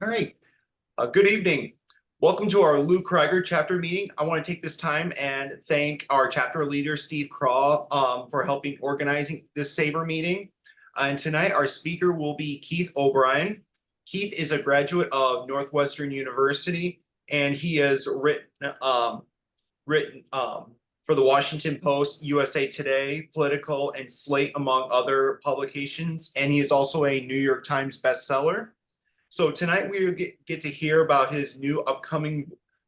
All right. Good evening. Welcome to our Lou Criger chapter meeting. I want to take this time and thank our chapter leader, Steve Craw, for helping organizing this SABR meeting. And tonight, our speaker will be Keith O'Brien. Keith is a graduate of Northwestern University, and he has written for the Washington Post, USA Today, Political, and Slate, among other publications. And he is also a New York Times bestseller. So tonight we get to hear about his new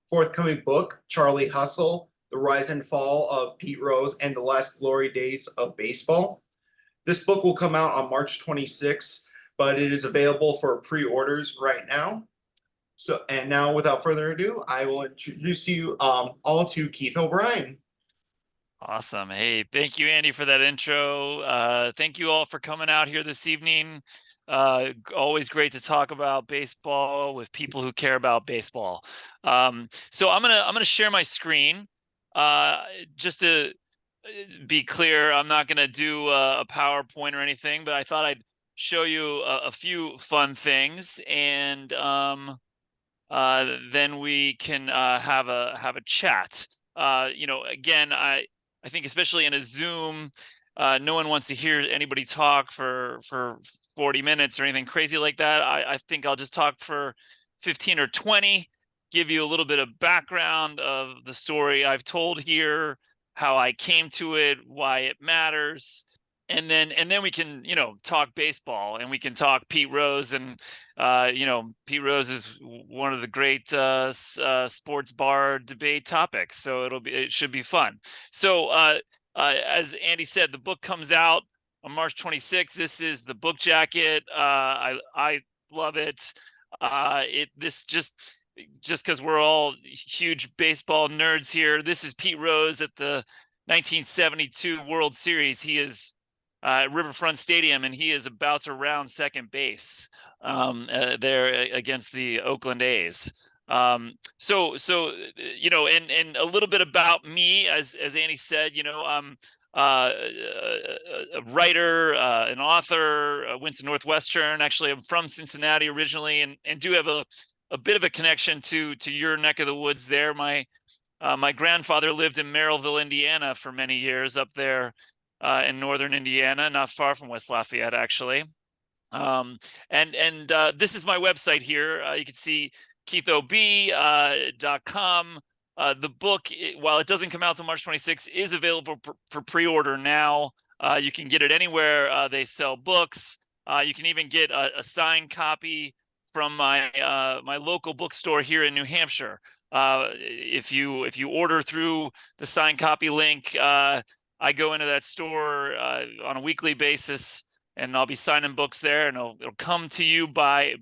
forthcoming book, Charlie Hustle, The Rise and Fall of Pete Rose and the Last Glory Days of Baseball. This book will come out on March 26th, but it is available for pre-orders right now. And now without further ado, I will introduce you all to Keith O'Brien. Awesome. Hey, thank you, Andy, for that intro. Thank you all for coming out here this evening. Always great to talk about baseball with people who care about baseball. So I'm gonna share my screen. Just to be clear, I'm not gonna do a PowerPoint or anything, but I thought I'd show you a few fun things, and then we can have a chat. Again, I think especially in a Zoom, no one wants to hear anybody talk for 40 minutes or anything crazy like that. I think I'll just talk for 15 or 20, give you a little bit of background of the story I've told here, how I came to it, why it matters. And then we can, talk baseball, and we can talk Pete Rose. And, Pete Rose is one of the great sports bar debate topics. So it should be fun. So as Andy said, the book comes out on March 26th. This is the book jacket. I love it. This just because we're all huge baseball nerds here. This is Pete Rose at the 1972 World Series. He is at Riverfront Stadium, and he is about to round second base there against the Oakland A's. So and a little bit about me, as Andy said, I'm a writer, an author. Went to Northwestern. Actually, I'm from Cincinnati originally, and do have a bit of a connection to your neck of the woods there. My grandfather lived in Merrillville, Indiana for many years, up there in northern Indiana, not far from West Lafayette, actually. And this is my website here. You can see keithob.com. The book, while it doesn't come out till March 26th, is available for pre-order now. You can get it anywhere they sell books. You can even get a signed copy from my local bookstore here in New Hampshire. If you order through the signed copy link, I go into that store on a weekly basis, and I'll be signing books there, and it'll come to you by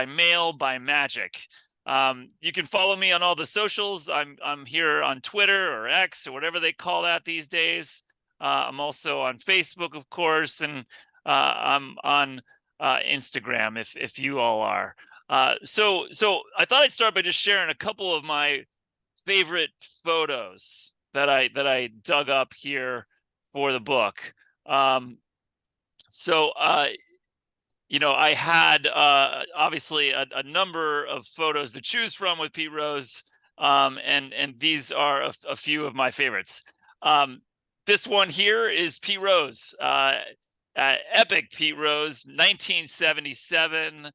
mail, by magic. You can follow me on all the socials. I'm here on Twitter or X or whatever they call that these days. I'm also on Facebook, of course, and I'm on Instagram if you all are. So I thought I'd start by just sharing a couple of my favorite photos that I dug up here for the book. I had obviously a number of photos to choose from with Pete Rose, and these are a few of my favorites. This one here is Pete Rose, epic Pete Rose, 1977.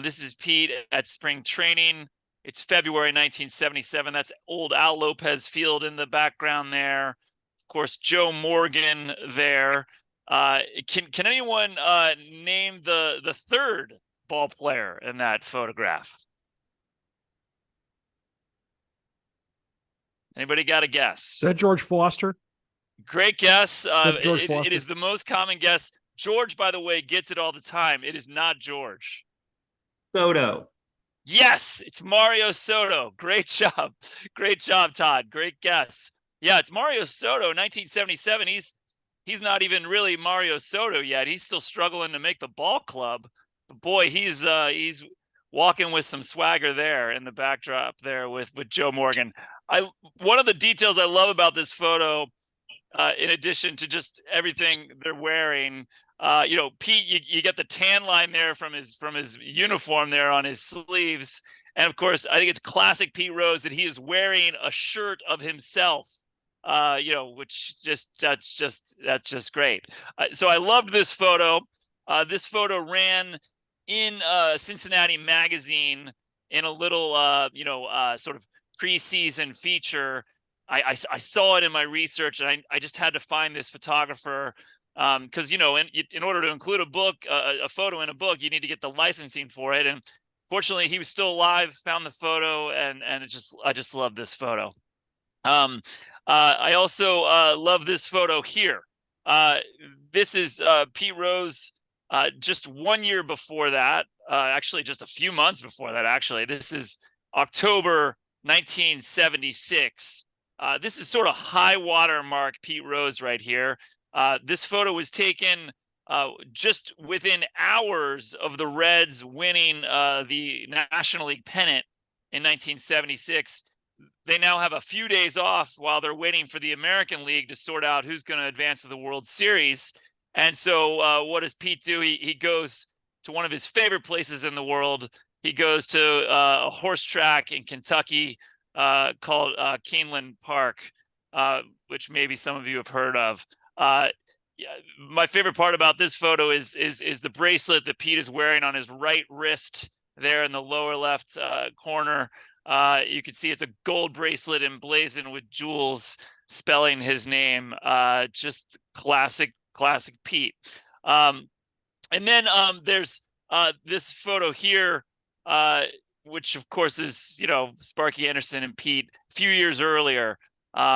This is Pete at spring training. It's February 1977. That's old Al Lopez Field in the background there. Of course, Joe Morgan there. Can anyone name the third ball player in that photograph? Anybody got a guess? Is that George Foster? Great guess. It is the most common guess. George, by the way, gets it all the time. It is not George. Soto. Yes, it's Mario Soto. Great job. Great job, Todd. Great guess. Yeah, it's Mario Soto, 1977. He's not even really Mario Soto yet. He's still struggling to make the ball club. But boy, he's walking with some swagger there in the backdrop there with Joe Morgan. One of the details I love about this photo, in addition to just everything they're wearing. Pete, you get the tan line there from his uniform there on his sleeves. And of course, I think it's classic Pete Rose that he is wearing a shirt of himself. Which that's just great. So I loved this photo. This photo ran in Cincinnati Magazine in a little sort of preseason feature. I saw it in my research, and I just had to find this photographer because in order to include a photo in a book, you need to get the licensing for it. And fortunately, he was still alive, found the photo, and I just love this photo. I also love this photo here. This is Pete Rose just 1 year before that, actually just a few months before that, actually. This is October 1976. This is sort of high water mark Pete Rose right here. This photo was taken just within hours of the Reds winning the National League pennant in 1976. They now have a few days off while they're waiting for the American League to sort out who's going to advance to the World Series. And so what does Pete do? He goes to one of his favorite places in the world. He goes to a horse track in Kentucky called Keeneland Park, which maybe some of you have heard of. My favorite part about this photo is the bracelet that Pete is wearing on his right wrist there in the lower left corner. You can see it's a gold bracelet emblazoned with jewels spelling his name. Just classic Pete. And then there's this photo here, which of course is, Sparky Anderson and Pete a few years earlier.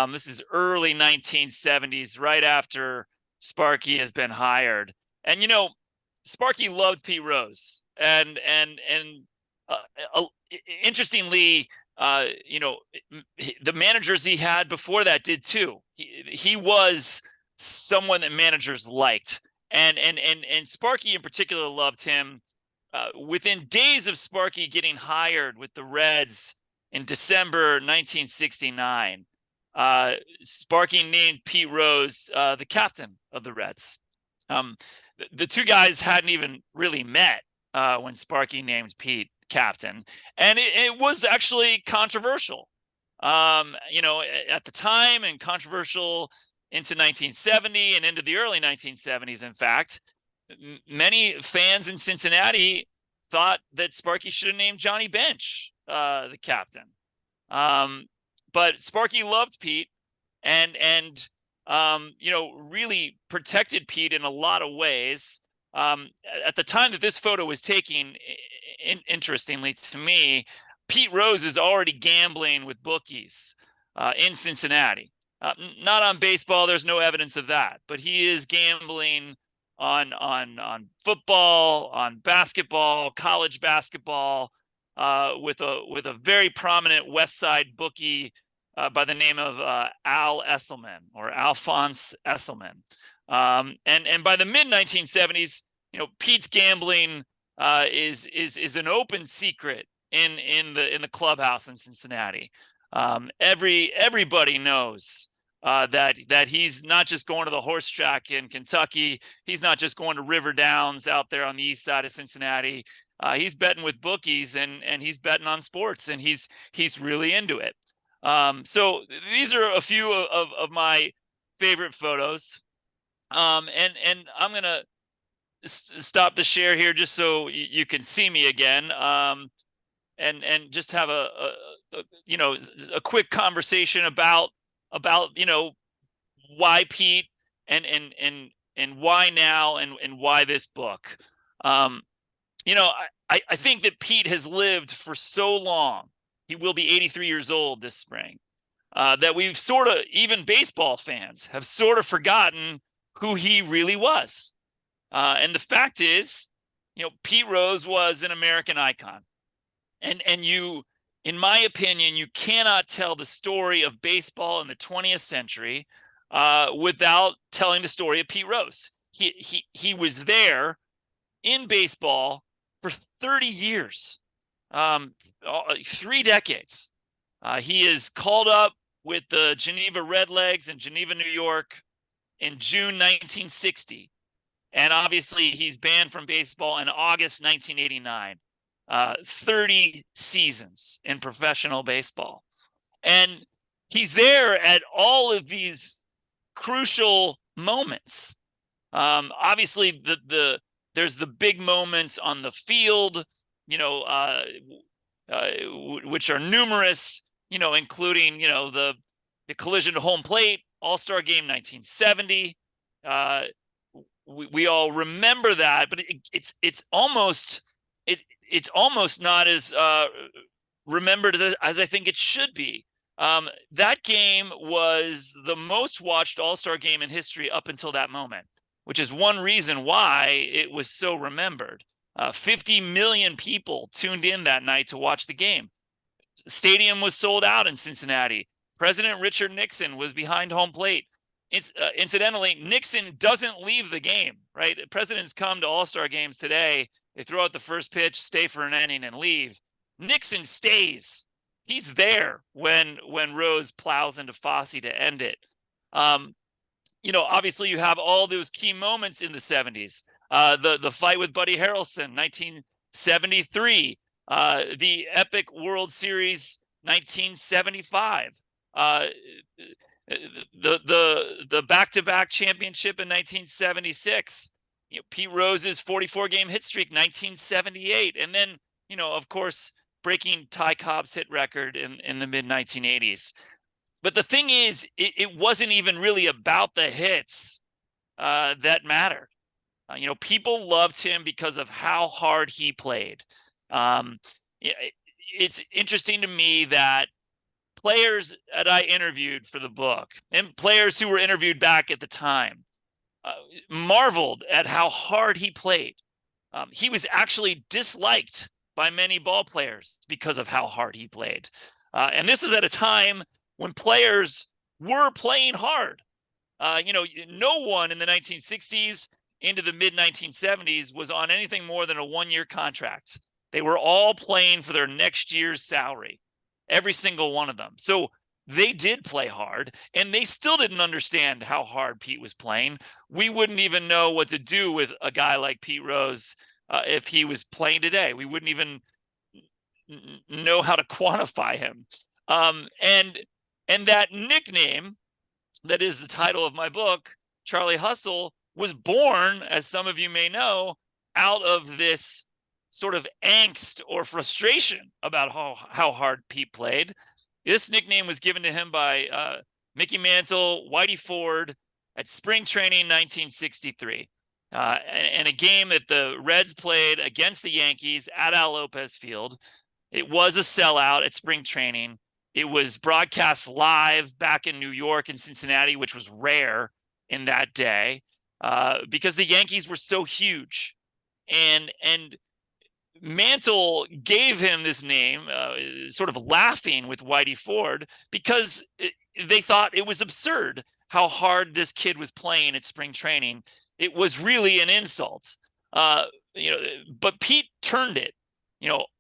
This is early 1970s, right after Sparky has been hired. And, Sparky loved Pete Rose. And interestingly, the managers he had before that did too. He was someone that managers liked, and Sparky in particular loved him. Within days of Sparky getting hired with the Reds in December 1969, Sparky named Pete Rose the captain of the Reds. The two guys hadn't even really met when Sparky named Pete captain, and it was actually controversial, at the time, and controversial into 1970 and into the early 1970s. In fact, many fans in Cincinnati thought that Sparky should have named Johnny Bench the captain. But Sparky loved Pete and really protected Pete in a lot of ways. At the time that this photo was taken, interestingly to me, Pete Rose is already gambling with bookies in Cincinnati. Not on baseball, there's no evidence of that, but he is gambling on football, on basketball, college basketball, with a very prominent West Side bookie by the name of Al Esselman, or Alphonse Esselman. And by the mid 1970s, Pete's gambling is an open secret in the clubhouse in Cincinnati. Everybody knows that he's not just going to the horse track in Kentucky. He's not just going to River Downs out there on the east side of Cincinnati. He's betting with bookies, and he's betting on sports, and he's really into it. So these are a few of my favorite photos. And I'm gonna stop the share here just so you can see me again. And just have a quick conversation about why Pete and why now and why this book. I think that Pete has lived for so long. He will be 83 years old this spring. That we've sort of, even baseball fans have sort of forgotten who he really was. And the fact is, Pete Rose was an American icon. And you, in my opinion, you cannot tell the story of baseball in the 20th century without telling the story of Pete Rose. He was there in baseball for 30 years, 3 decades. He is called up with the Geneva Redlegs in Geneva, New York, in June 1960. And obviously he's banned from baseball in August 1989. 30 seasons in professional baseball. And he's there at all of these crucial moments. Obviously, there's the big moments on the field, which are numerous, including, the collision to home plate, All-Star Game 1970. We all remember that, but it's almost not as remembered as I think it should be. That game was the most watched All-Star game in history up until that moment, which is one reason why it was so remembered. 50 million people tuned in that night to watch the game. The stadium was sold out in Cincinnati. President Richard Nixon was behind home plate. Incidentally, Nixon doesn't leave the game, right? Presidents come to All-Star games today. They throw out the first pitch, stay for an inning, and leave. Nixon stays. He's there when Rose plows into Fosse to end it. Obviously you have all those key moments in the 70s. The fight with Buddy Harrelson, 1973. The epic World Series, 1975. The back-to-back championship in 1976. Pete Rose's 44-game hit streak, 1978. And then, of course, breaking Ty Cobb's hit record in the mid-1980s. But the thing is, it wasn't even really about the hits that mattered. People loved him because of how hard he played. It's interesting to me that players that I interviewed for the book and players who were interviewed back at the time marveled at how hard he played. He was actually disliked by many ball players because of how hard he played. And this was at a time when players were playing hard. No one in the 1960s into the mid-1970s was on anything more than a one-year contract. They were all playing for their next year's salary, every single one of them. So they did play hard, and they still didn't understand how hard Pete was playing. We wouldn't even know what to do with a guy like Pete Rose if he was playing today. We wouldn't even know how to quantify him. And that nickname, that is the title of my book, Charlie Hustle, was born, as some of you may know, out of this sort of angst or frustration about how hard Pete played. This nickname was given to him by Mickey Mantle, Whitey Ford at spring training 1963. And a game that the Reds played against the Yankees at Al Lopez Field. It was a sellout at spring training. It was broadcast live back in New York and Cincinnati, which was rare in that day because the Yankees were so huge. And Mantle gave him this name, sort of laughing with Whitey Ford, because they thought it was absurd how hard this kid was playing at spring training. It was really an insult. But Pete turned it,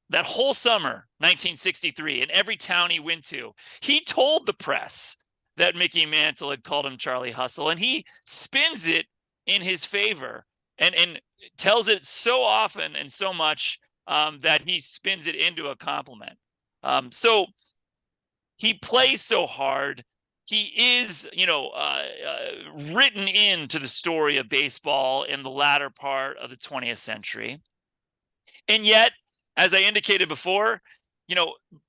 that whole summer, 1963, in every town he went to, he told the press that Mickey Mantle had called him Charlie Hustle, and he spins it in his favor and tells it so often and so much that he spins it into a compliment. So he plays so hard. He is, written into the story of baseball in the latter part of the 20th century. And yet, as I indicated before,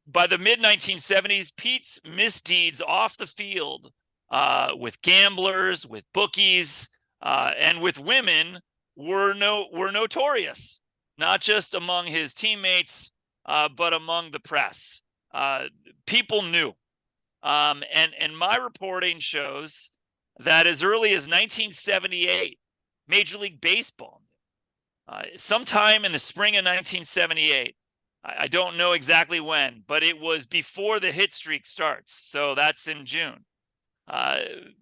by the mid-1970s, Pete's misdeeds off the field with gamblers, with bookies, and with women were notorious, not just among his teammates, but among the press. People knew. And my reporting shows that as early as 1978, Major League Baseball, sometime in the spring of 1978, I don't know exactly when, but it was before the hit streak starts. So that's in June.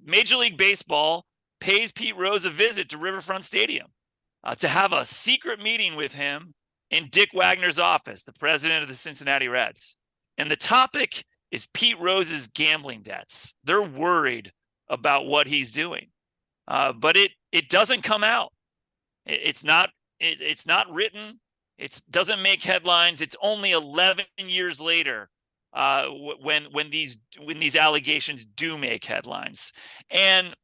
Major League Baseball pays Pete Rose a visit to Riverfront Stadium to have a secret meeting with him in Dick Wagner's office, the president of the Cincinnati Reds. And the topic is Pete Rose's gambling debts. They're worried about what he's doing. but it doesn't come out. It's not written. It doesn't make headlines. It's only 11 years later when these allegations do make headlines, and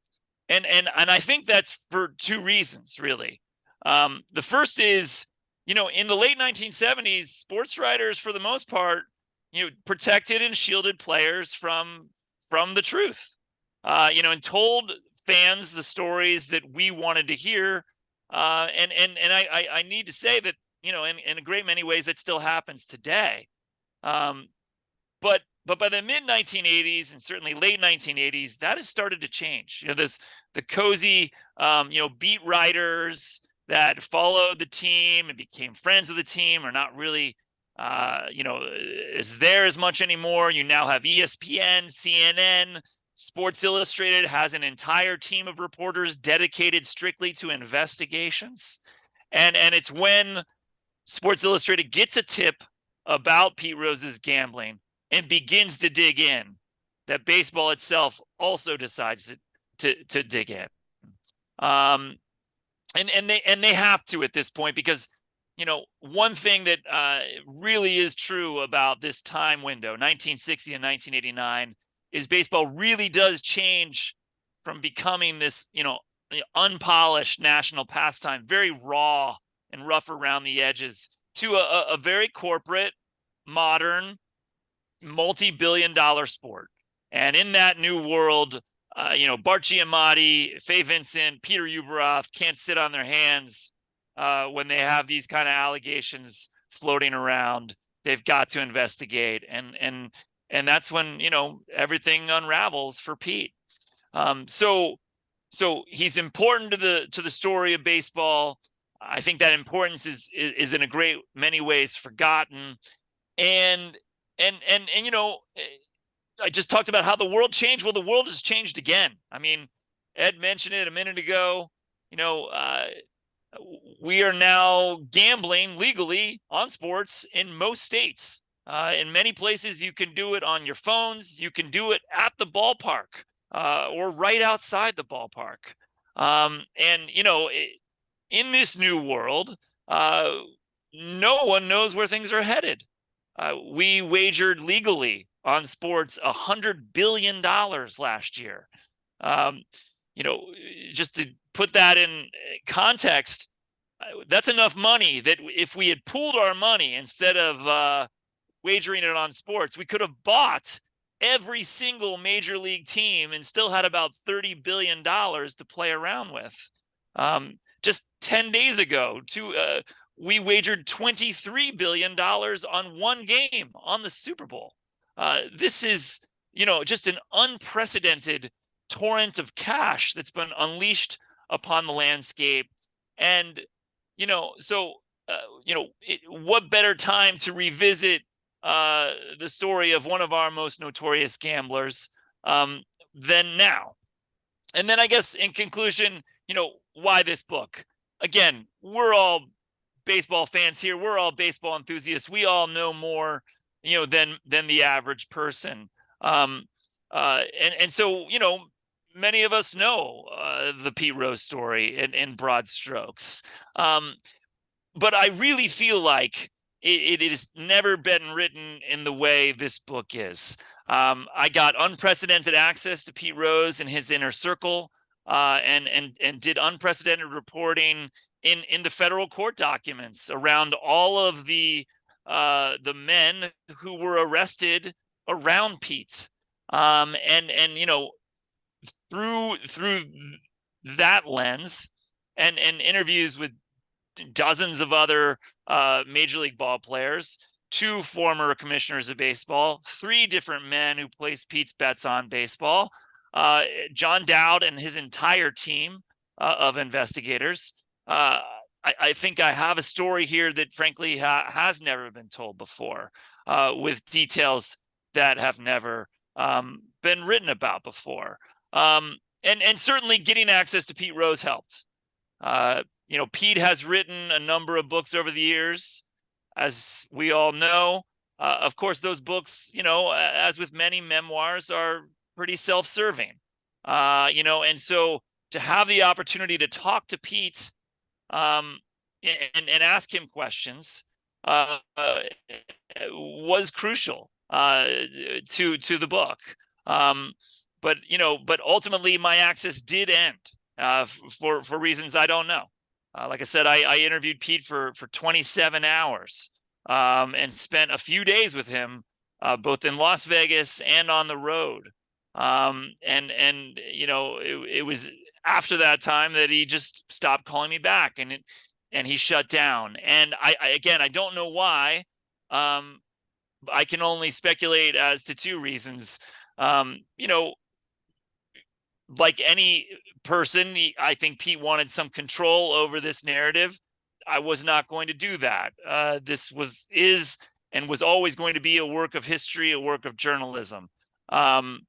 I think that's for two reasons, really. The first is, in the late 1970s, sports writers, for the most part, protected and shielded players from the truth, and told fans the stories that we wanted to hear. I need to say that, in a great many ways, it still happens today. But by the mid 1980s and certainly late 1980s, that has started to change. The cozy, beat writers that followed the team and became friends with the team are not really, is there as much anymore. You now have ESPN, CNN, Sports Illustrated has an entire team of reporters dedicated strictly to investigations. And it's when Sports Illustrated gets a tip about Pete Rose's gambling and begins to dig in that baseball itself also decides to dig in. And they have to at this point, because one thing that really is true about this time window, 1960 and 1989, is baseball really does change from becoming this, unpolished national pastime, very raw and rough around the edges, to a very corporate, modern, multi-billion-dollar sport. And in that new world, Bart Giamatti, Fay Vincent, Peter Ueberroth can't sit on their hands when they have these kind of allegations floating around. They've got to investigate, and that's when everything unravels for Pete. So he's important to the story of baseball. I think that importance is in a great many ways forgotten, and I just talked about how the world changed. Well, the world has changed again. I mean, Ed mentioned it a minute ago. We are now gambling legally on sports in most states. In many places, you can do it on your phones. You can do it at the ballpark or right outside the ballpark. In this new world, no one knows where things are headed. We wagered legally on sports $100 billion last year. Just to put that in context, that's enough money that if we had pooled our money instead of wagering it on sports, we could have bought every single major league team and still had about $30 billion to play around with. Just 10 days ago, we wagered $23 billion on one game, on the Super Bowl. This is, just an unprecedented torrent of cash that's been unleashed upon the landscape. And, what better time to revisit the story of one of our most notorious gamblers than now? And then I guess in conclusion, why this book? Again, we're all baseball fans here. We're all baseball enthusiasts. We all know more, than the average person. And so, many of us know the Pete Rose story in broad strokes. But I really feel like it has never been written in the way this book is. I got unprecedented access to Pete Rose and his inner circle, and did unprecedented reporting in the federal court documents around all of the men who were arrested around Pete. Through that lens and interviews with dozens of other major league ball players, 2 former commissioners of baseball, 3 different men who placed Pete's bets on baseball, John Dowd and his entire team of investigators. I think I have a story here that frankly has never been told before, with details that have never been written about before. And certainly getting access to Pete Rose helped. Pete has written a number of books over the years, as we all know. Of course, those books, as with many memoirs, are pretty self-serving. And so to have the opportunity to talk to Pete and ask him questions was crucial to the book. But ultimately my access did end for reasons I don't know. Like I said, I interviewed Pete for 27 hours and spent a few days with him, both in Las Vegas and on the road. It was after that time that he just stopped calling me back, and he shut down. And I don't know why. I can only speculate as to two reasons. Like any person, I think Pete wanted some control over this narrative. I was not going to do that. This is and was always going to be a work of history, a work of journalism. But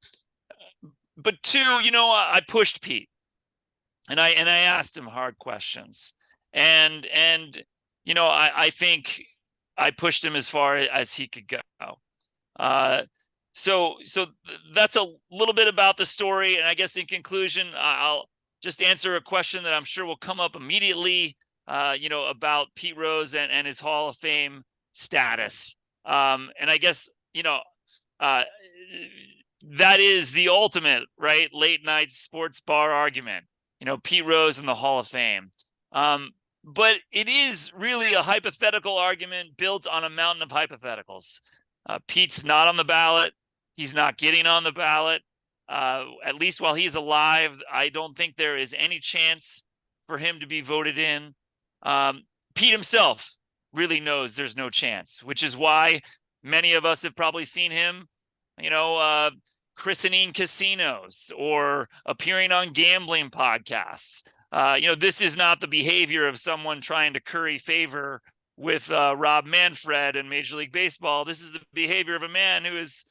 two, I pushed Pete, and I asked him hard questions, and I think I pushed him as far as he could go. So that's a little bit about the story. And I guess in conclusion, I'll just answer a question that I'm sure will come up immediately, about Pete Rose and his Hall of Fame status. And I guess, that is the ultimate, right, late night sports bar argument, Pete Rose in the Hall of Fame. But it is really a hypothetical argument built on a mountain of hypotheticals. Pete's not on the ballot. He's not getting on the ballot. At least while he's alive, I don't think there is any chance for him to be voted in. Pete himself really knows there's no chance, which is why many of us have probably seen him, christening casinos or appearing on gambling podcasts. This is not the behavior of someone trying to curry favor with Rob Manfred and Major League Baseball. This is the behavior of a man who is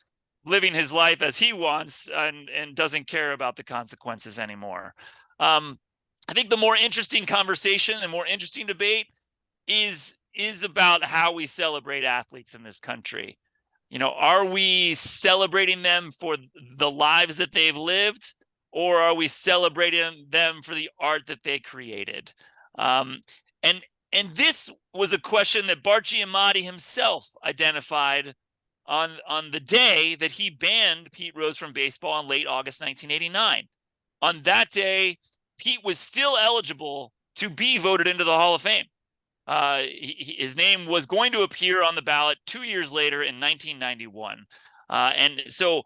living his life as he wants and doesn't care about the consequences anymore. I think the more interesting conversation, the more interesting debate is about how we celebrate athletes in this country. Are we celebrating them for the lives that they've lived, or are we celebrating them for the art that they created? And this was a question that Bart Giamatti himself identified on the day that he banned Pete Rose from baseball in late August 1989. On that day, Pete was still eligible to be voted into the Hall of Fame. His name was going to appear on the ballot 2 years later in 1991. And so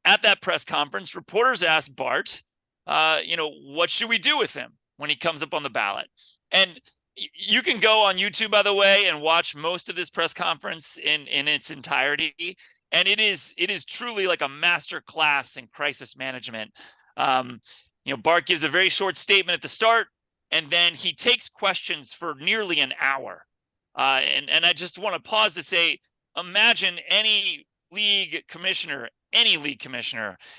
at that press conference, reporters asked Bart, what should we do with him when he comes up on the ballot? And you can go on YouTube, by the way, and watch most of this press conference in its entirety. And it is truly like a master class in crisis management. Bart gives a very short statement at the start, and then he takes questions for nearly an hour. And I just want to pause to say, imagine any league commissioner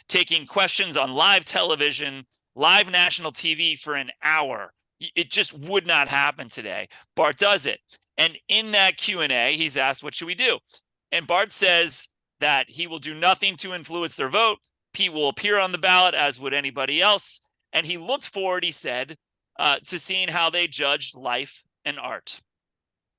taking questions on live television, live national TV for an hour. It just would not happen today. Bart does it. And in that Q&A, he's asked, what should we do? And Bart says that he will do nothing to influence their vote. Pete will appear on the ballot, as would anybody else. And he looked forward, he said, to seeing how they judged life and art.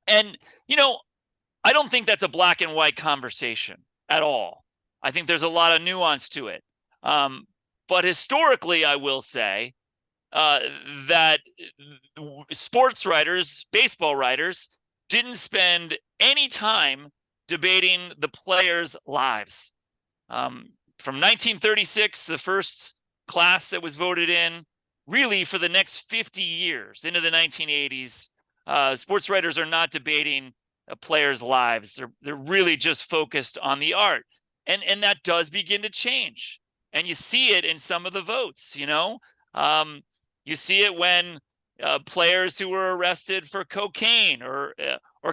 And, I don't think that's a black and white conversation at all. I think there's a lot of nuance to it. But historically, I will say that sports writers, baseball writers, didn't spend any time debating the players' lives. From 1936, the first class that was voted in, really for the next 50 years into the 1980s, sports writers are not debating players' lives. They're really just focused on the art. And that does begin to change. And you see it in some of the votes, You see it when players who were arrested for cocaine or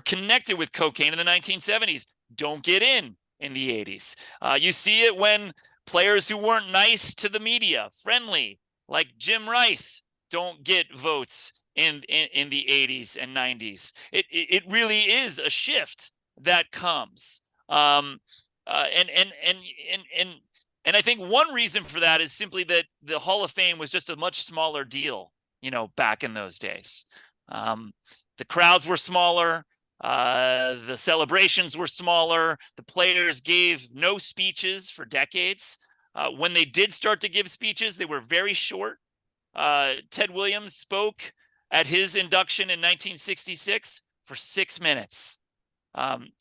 connected with cocaine in the 1970s don't get in the 80s. You see it when players who weren't nice to the media, friendly, like Jim Rice, don't get votes in the 80s and 90s. It really is a shift that comes. And And I think one reason for that is simply that the Hall of Fame was just a much smaller deal, back in those days. The crowds were smaller. The celebrations were smaller. The players gave no speeches for decades. When they did start to give speeches, they were very short. Ted Williams spoke at his induction in 1966 for 6 minutes.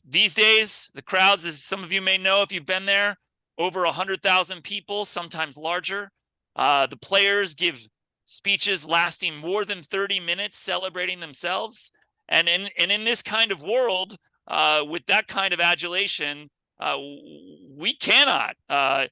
These days, the crowds, as some of you may know if you've been there, over 100,000 people, sometimes larger. The players give speeches lasting more than 30 minutes, celebrating themselves. And in this kind of world, with that kind of adulation, we cannot, and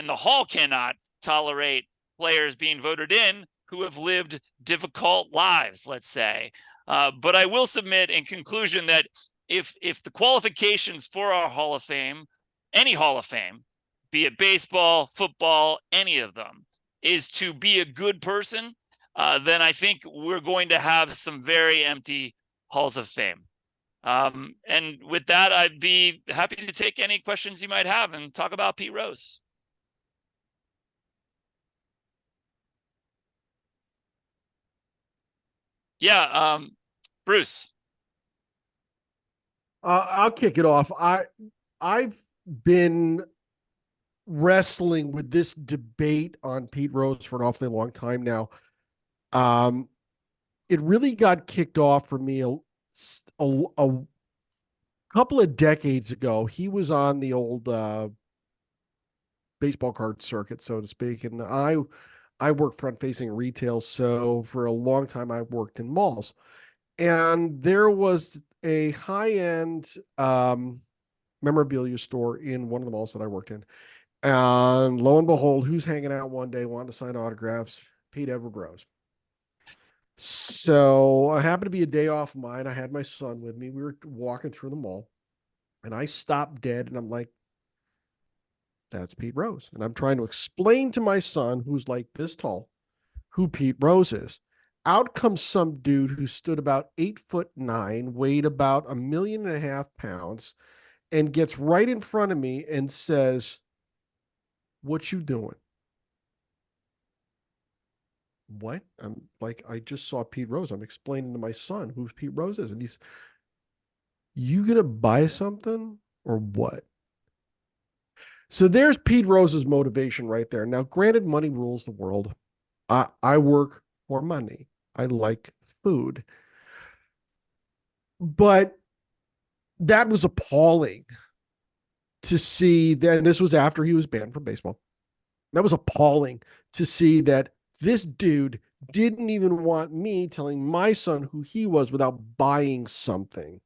the hall cannot tolerate players being voted in who have lived difficult lives, let's say. But I will submit in conclusion that if the qualifications for our Hall of Fame, any Hall of Fame, be it baseball, football, any of them, is to be a good person, then I think we're going to have some very empty Halls of Fame. And with that, I'd be happy to take any questions you might have and talk about Pete Rose. Yeah, Bruce. I'll kick it off. I've been wrestling with this debate on Pete Rose for an awfully long time now. It really got kicked off for me a couple of decades ago. He was on the old baseball card circuit, so to speak, and I work front facing retail, so for a long time I worked in malls, and there was a high end memorabilia store in one of the malls that I worked in. And lo and behold, who's hanging out one day wanting to sign autographs? Pete Edward Rose. So I happened to be a day off of mine. I had my son with me. We were walking through the mall and I stopped dead and I'm like, that's Pete Rose. And I'm trying to explain to my son, who's like this tall, who Pete Rose is. Out comes some dude who stood about 8'9", weighed about 1.5 million pounds, and gets right in front of me and says, "What you doing?" What? I'm like, I just saw Pete Rose. I'm explaining to my son who Pete Rose is. And he's, you gonna buy something or what? So there's Pete Rose's motivation right there. Now, granted, money rules the world. I work for money. I like food. But that was appalling to see that. And this was after he was banned from baseball. That was appalling to see that this dude didn't even want me telling my son who he was without buying something.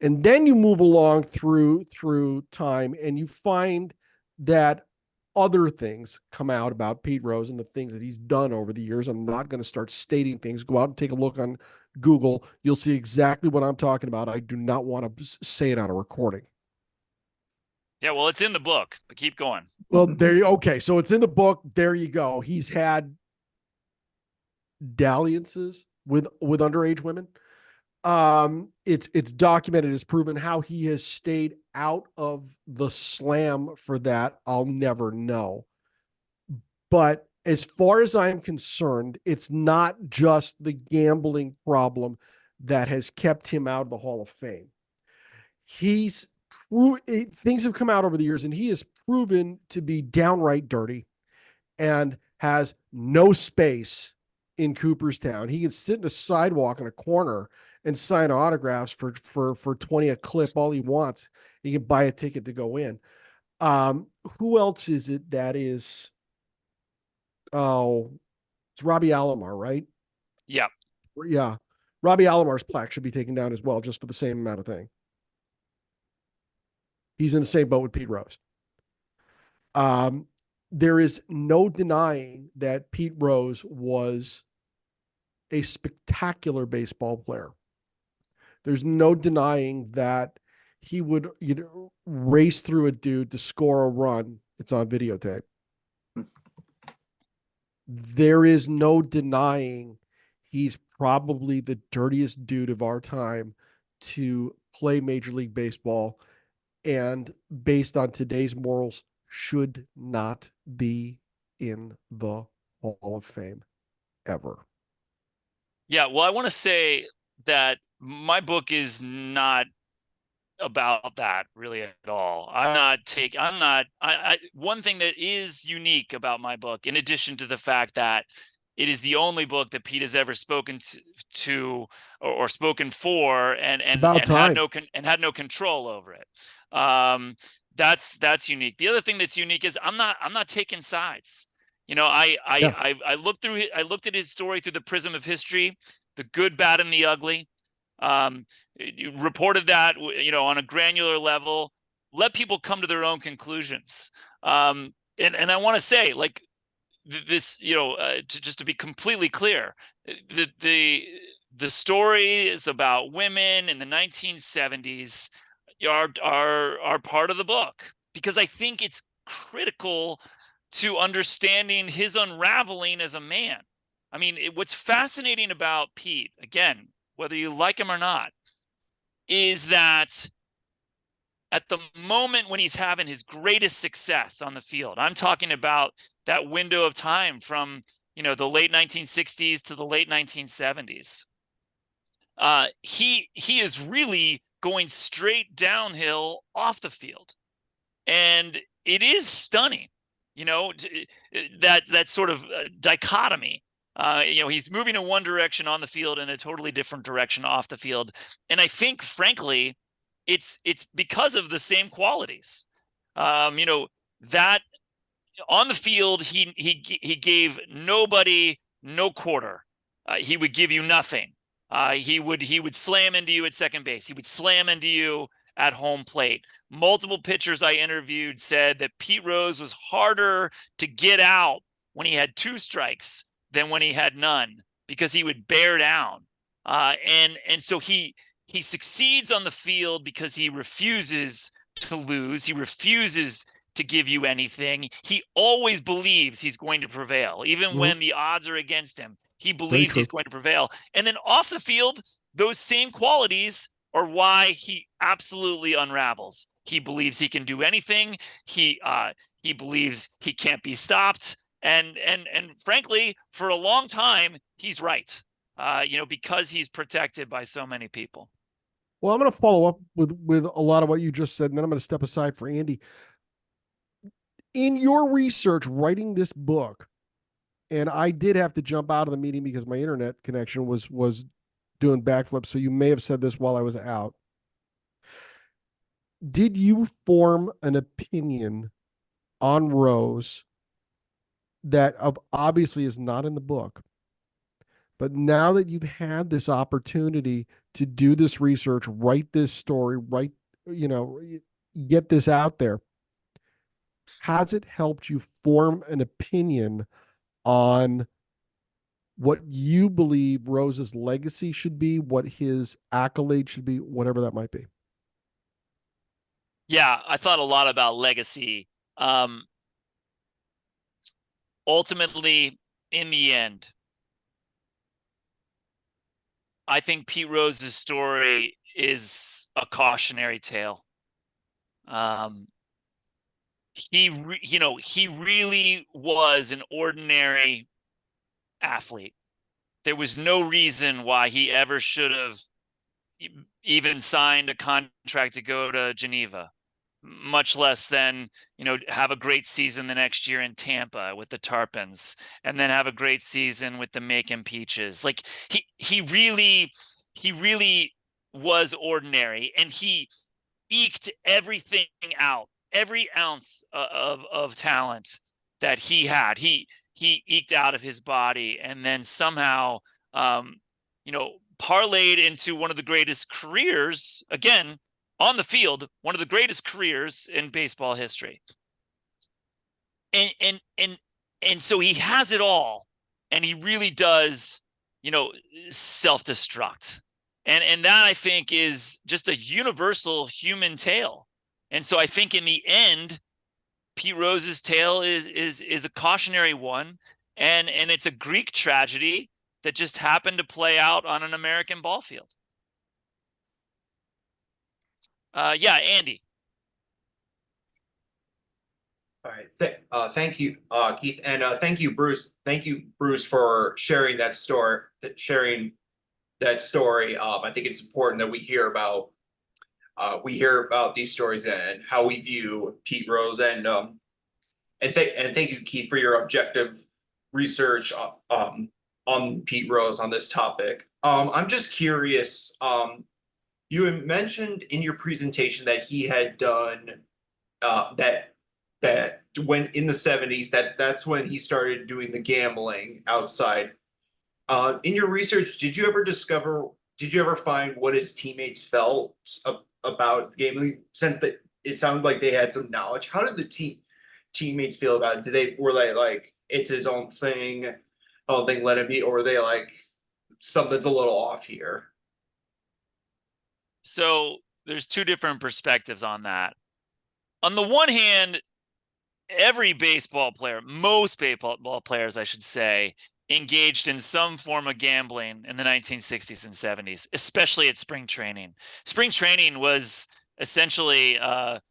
And then you move along through time and you find that other things come out about Pete Rose and the things that he's done over the years. I'm not going to start stating things. Go out and take a look on Google. You'll see exactly what I'm talking about. I do not want to say it on a recording. Yeah, well, it's in the book, but keep going. Well, okay. So it's in the book. There you go. He's had dalliances with underage women. It's documented, it's proven. How he has stayed out of the slam for that, I'll never know. But as far as I'm concerned, it's not just the gambling problem that has kept him out of the Hall of Fame. Things have come out over the years, and he has proven to be downright dirty and has no space in Cooperstown. He can sit in a sidewalk in a corner and sign autographs for 20 a clip, all he wants. He can buy a ticket to go in. Who else is it that is? Oh, it's Robbie Alomar, right? Yeah. Yeah. Robbie Alomar's plaque should be taken down as well, just for the same amount of thing. He's in the same boat with Pete Rose. There is no denying that Pete Rose was a spectacular baseball player. There's no denying that he would, race through a dude to score a run. It's on videotape. There is no denying he's probably the dirtiest dude of our time to play Major League Baseball, and based on today's morals, should not be in the Hall of Fame ever. Yeah, well, I want to say that my book is not about that really at all. One thing that is unique about my book, in addition to the fact that it is the only book that Pete has ever spoken to or spoken for About time. had no control over it. That's unique. The other thing that's unique is I'm not taking sides. You know, Yeah. I looked at his story through the prism of history, the good, bad, and the ugly. You reported that, on a granular level. Let people come to their own conclusions. And I want to say, like, this, just to be completely clear, the story is about women in the 1970s are part of the book, because I think it's critical to understanding his unraveling as a man. I mean, what's fascinating about Pete, again, whether you like him or not, is that at the moment when he's having his greatest success on the field, I'm talking about that window of time from, the late 1960s to the late 1970s. He is really going straight downhill off the field, and it is stunning, that sort of dichotomy. He's moving in one direction on the field and a totally different direction off the field, and I think, frankly, it's because of the same qualities. That on the field, he gave nobody no quarter. He would give you nothing. He would slam into you at second base. He would slam into you at home plate. Multiple pitchers I interviewed said that Pete Rose was harder to get out when he had 2 strikes than when he had none, because he would bear down. And so he succeeds on the field because he refuses to lose. He refuses to give you anything. He always believes he's going to prevail, even when the odds are against him. He believes he's going to prevail. And then off the field, those same qualities are why he absolutely unravels. He believes he can do anything. He believes he can't be stopped. And frankly, for a long time, he's right. Because he's protected by so many people. Well, I'm going to follow up with a lot of what you just said, and then I'm going to step aside for Andy. In your research writing this book, and I did have to jump out of the meeting because my internet connection was doing backflips, so you may have said this while I was out. Did you form an opinion on Rose that obviously is not in the book, but now that you've had this opportunity to do this research, write this story, get this out there, has it helped you form an opinion on what you believe Rose's legacy should be, what his accolade should be, whatever that might be? Yeah, I thought a lot about legacy. Ultimately, in the end, I think Pete Rose's story is a cautionary tale. He really was an ordinary athlete. There was no reason why he ever should have even signed a contract to go to Geneva, much less than, have a great season the next year in Tampa with the Tarpons, and then have a great season with the Macon Peaches. Like, he really was ordinary, and he eked everything out, every ounce of talent that he had. He eked out of his body, and then somehow, parlayed into one of the greatest careers, again, on the field, one of the greatest careers in baseball history. And so he has it all, and he really does, self-destruct. And that, I think, is just a universal human tale. And so I think in the end, Pete Rose's tale is a cautionary one, and it's a Greek tragedy that just happened to play out on an American ball field. Yeah, Andy. All right. Thank you, Keith, and thank you, Bruce. Thank you, Bruce, for sharing that story. I think it's important that we hear about these stories and how we view Pete Rose, and thank you, Keith, for your objective research on Pete Rose on this topic. I'm just curious. You had mentioned in your presentation that he had done that when in the 70s, that's when he started doing the gambling outside. In your research, did you ever find what his teammates felt about gambling, since that it sounded like they had some knowledge? How did the teammates feel about it? Were they like, it's his own thing, let it be, or were they like, something's a little off here? So there's two different perspectives on that. On the one hand, every baseball player, most baseball players, I should say, engaged in some form of gambling in the 1960s and 70s, especially at spring training. Spring training was essentially a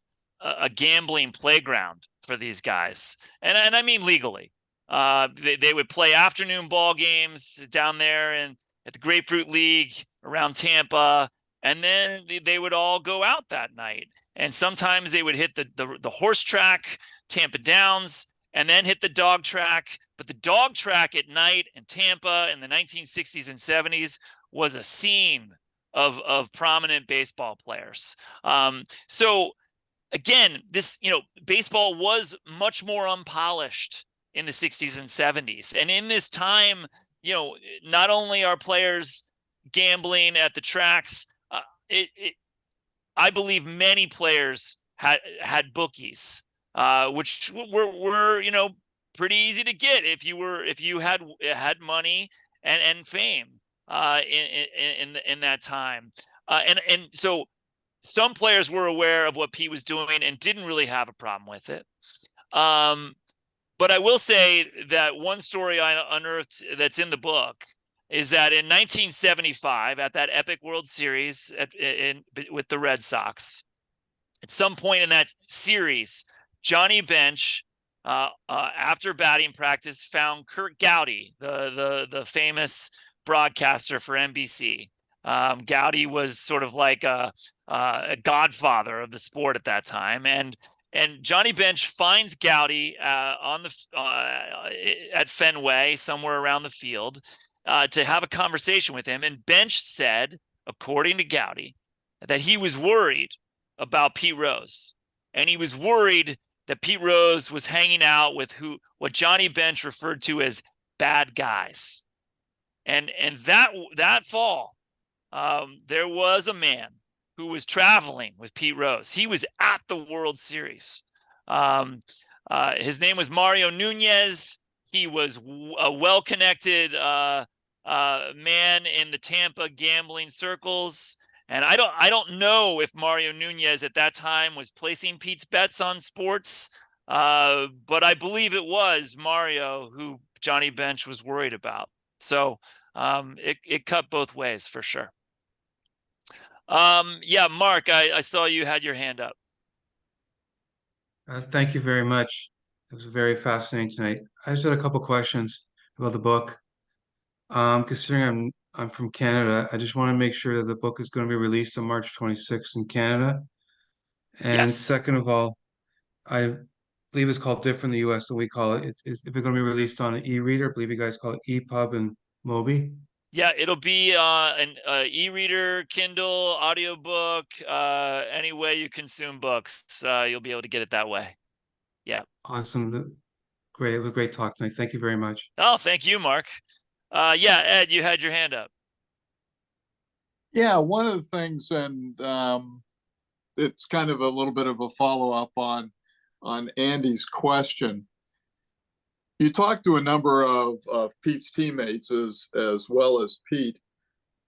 gambling playground for these guys, and I mean legally. They would play afternoon ball games down there and at the Grapefruit League around Tampa, and then they would all go out that night. And sometimes they would hit the horse track, Tampa Downs, and then hit the dog track. But the dog track at night in Tampa in the 1960s and 70s was a scene of prominent baseball players. So again, baseball was much more unpolished in the 60s and 70s. And in this time, not only are players gambling at the tracks, I believe many players had bookies, which were pretty easy to get if you had money and fame in that time, and so some players were aware of what Pete was doing and didn't really have a problem with it. But I will say that one story I unearthed that's in the book is that in 1975, at that epic World Series with the Red Sox, at some point in that series, Johnny Bench, after batting practice, found Kurt Gowdy, the famous broadcaster for NBC. Gowdy was sort of like a godfather of the sport at that time, and Johnny Bench finds Gowdy at Fenway, somewhere around the field, to have a conversation with him. And Bench said, according to Gowdy, that he was worried about Pete Rose, and he was worried that Pete Rose was hanging out with what Johnny Bench referred to as bad guys. And that fall, there was a man who was traveling with Pete Rose. He was at the World Series. His name was Mario Nunez. He was a well-connected man in the Tampa gambling circles. And I don't know if Mario Nunez at that time was placing Pete's bets on sports, but I believe it was Mario who Johnny Bench was worried about. So it cut both ways for sure. Yeah, Mark, I saw you had your hand up. Thank you very much. It was very fascinating tonight. I just had a couple questions about the book. Considering I'm from Canada, I just want to make sure that the book is going to be released on March 26th in Canada. And Yes. second of all, I believe it's called different in the US than we call it. It's if it's going to be released on an e-reader, I believe you guys call it EPUB and Mobi. Yeah, it'll be an e-reader, Kindle, audiobook, any way you consume books. You'll be able to get it that way. Yeah. Awesome. Great. It was a great talk tonight. Thank you very much. Oh, thank you, Mark. Yeah, Ed, you had your hand up. Yeah, one of the things, and it's kind of a little bit of a follow-up on Andy's question. You talked to a number of Pete's teammates as well as Pete.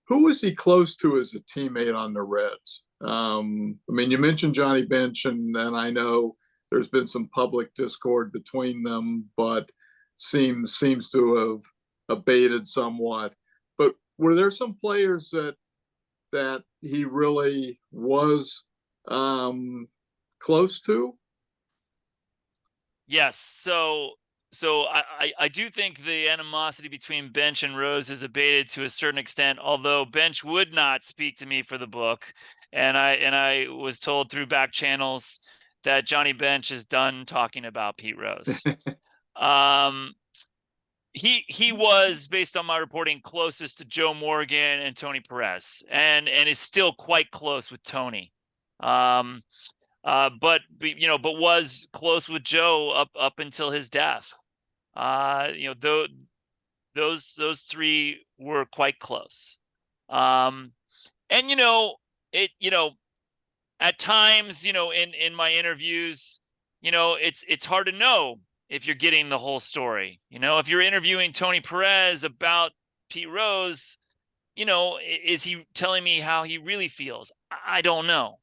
Who was he close to as a teammate on the Reds? I mean, you mentioned Johnny Bench, and I know there's been some public discord between them, but seems to have abated somewhat. But were there some players that he really was close to? Yes. So I do think the animosity between Bench and Rose has abated to a certain extent, although Bench would not speak to me for the book. And I was told through back channels that Johnny Bench is done talking about Pete Rose. He was, based on my reporting, closest to Joe Morgan and Tony Perez, and is still quite close with Tony. But was close with Joe up until his death. Those three were quite close. And at times, in my interviews, it's hard to know if you're getting the whole story. If you're interviewing Tony Perez about Pete Rose, is he telling me how he really feels? I don't know,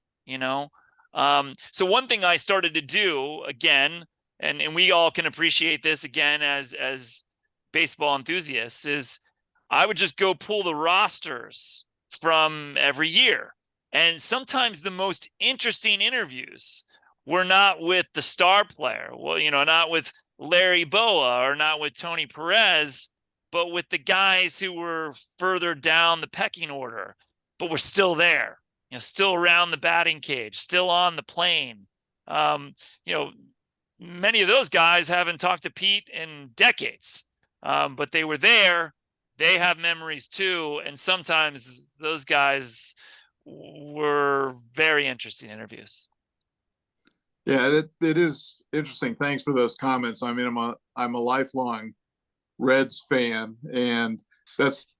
So one thing I started to do again, and we all can appreciate this again as baseball enthusiasts, is I would just go pull the rosters from every year. And sometimes the most interesting interviews were not with the star player, not with Larry Boa or not with Tony Perez, but with the guys who were further down the pecking order, but were still there, still around the batting cage, still on the plane. Many of those guys haven't talked to Pete in decades, but they were there. They have memories too. And sometimes those guys were very interesting interviews. Yeah, it is interesting. Thanks for those comments. I mean, I'm a lifelong Reds fan, and that's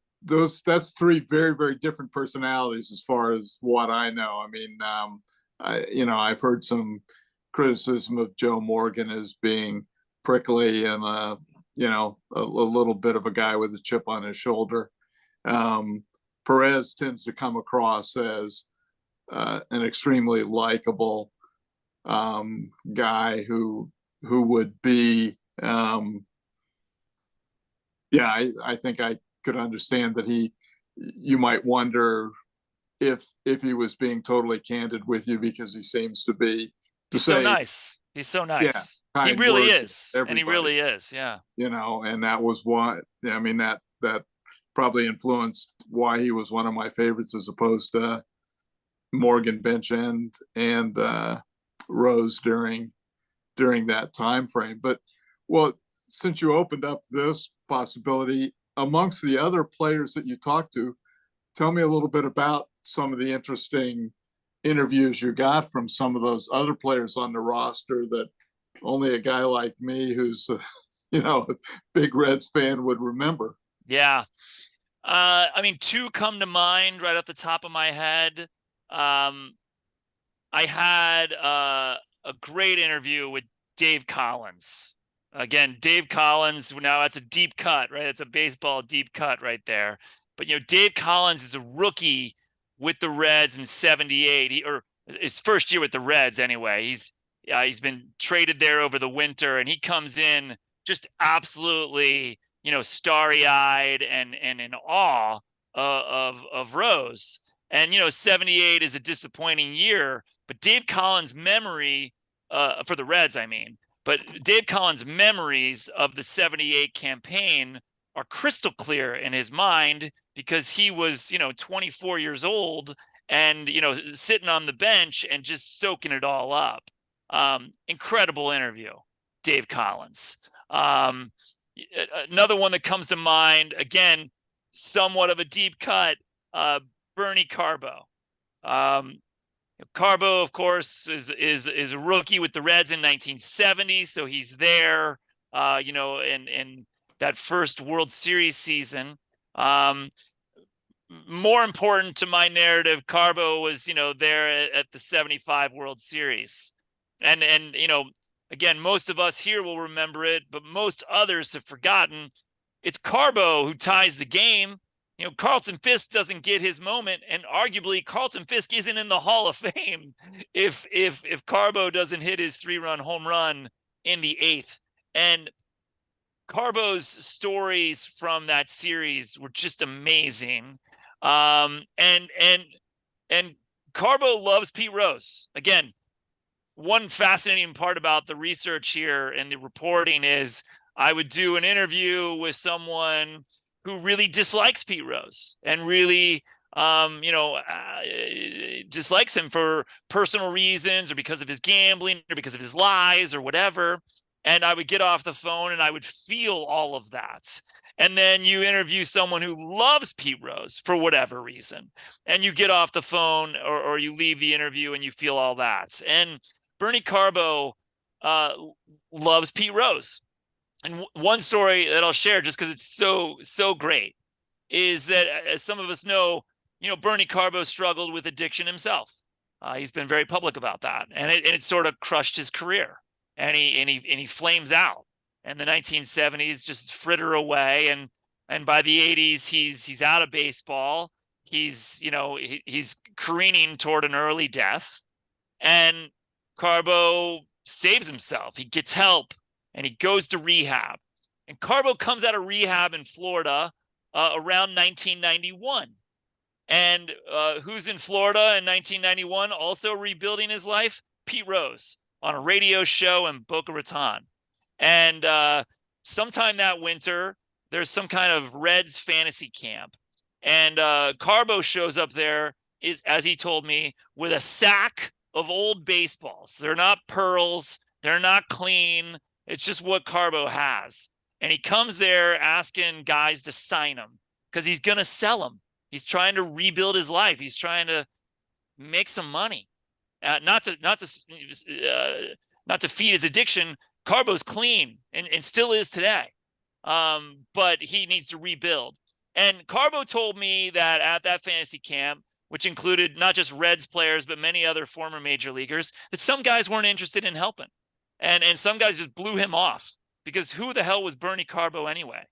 three very, very different personalities as far as what I know. I mean, I've heard some criticism of Joe Morgan as being prickly and a little bit of a guy with a chip on his shoulder. Perez tends to come across as an extremely likable guy who would be I think I could understand that you might wonder if he was being totally candid with you, because he seems to be so nice. He's so nice. Yeah, he really is. And he really is. Yeah. And that was why, I mean, that probably influenced why he was one of my favorites as opposed to Morgan, Bench, and Rose during that time frame. But since you opened up this possibility, amongst the other players that you talked to, tell me a little bit about some of the interesting interviews you got from some of those other players on the roster that only a guy like me, who's a big Reds fan, would remember. Yeah. I mean, two come to mind right off the top of my head. I had a great interview with Dave Collins. Again, Dave Collins, now that's a deep cut, right? It's a baseball deep cut right there. But, Dave Collins is a rookie with the Reds in 78, or his first year with the Reds anyway. He's been traded there over the winter, and he comes in just absolutely, starry-eyed and in awe of Rose. And, 78 is a disappointing year, but Dave Collins' memory for the Reds, I mean, but Dave Collins' memories of the 78 campaign are crystal clear in his mind, because he was, 24 years old and, sitting on the bench and just soaking it all up. Incredible interview, Dave Collins. Another one that comes to mind, again, somewhat of a deep cut, Bernie Carbo. Carbo, of course, is a rookie with the Reds in 1970, so he's there, in that first World Series season. More important to my narrative, Carbo was, there at the 75 World Series. And again, most of us here will remember it, but most others have forgotten. It's Carbo who ties the game. Carlton Fisk doesn't get his moment, and arguably Carlton Fisk isn't in the Hall of Fame if Carbo doesn't hit his 3-run home run in the 8th. And Carbo's stories from that series were just amazing. And Carbo loves Pete Rose. Again, one fascinating part about the research here and the reporting is I would do an interview with someone who really dislikes Pete Rose and really, dislikes him for personal reasons or because of his gambling or because of his lies or whatever. And I would get off the phone and I would feel all of that. And then you interview someone who loves Pete Rose for whatever reason, and you get off the phone or you leave the interview and you feel all that. And Bernie Carbo loves Pete Rose. And one story that I'll share, just because it's so great, is that as some of us know, Bernie Carbo struggled with addiction himself. He's been very public about that, and it sort of crushed his career. And he flames out. And the 1970s just fritter away, and by the 80s he's out of baseball. He's careening toward an early death, and Carbo saves himself. He gets help and he goes to rehab. And Carbo comes out of rehab in Florida around 1991. And who's in Florida in 1991 also rebuilding his life? Pete Rose on a radio show in Boca Raton. And sometime that winter, there's some kind of Reds fantasy camp. And Carbo shows up there, as he told me, with a sack of old baseballs. They're not pearls. They're not clean. It's just what Carbo has. And he comes there asking guys to sign him because he's going to sell them. He's trying to rebuild his life. He's trying to make some money, not to feed his addiction. Carbo's clean and still is today, but he needs to rebuild. And Carbo told me that at that fantasy camp, which included not just Reds players but many other former major leaguers, that some guys weren't interested in helping, and some guys just blew him off because who the hell was Bernie Carbo anyway?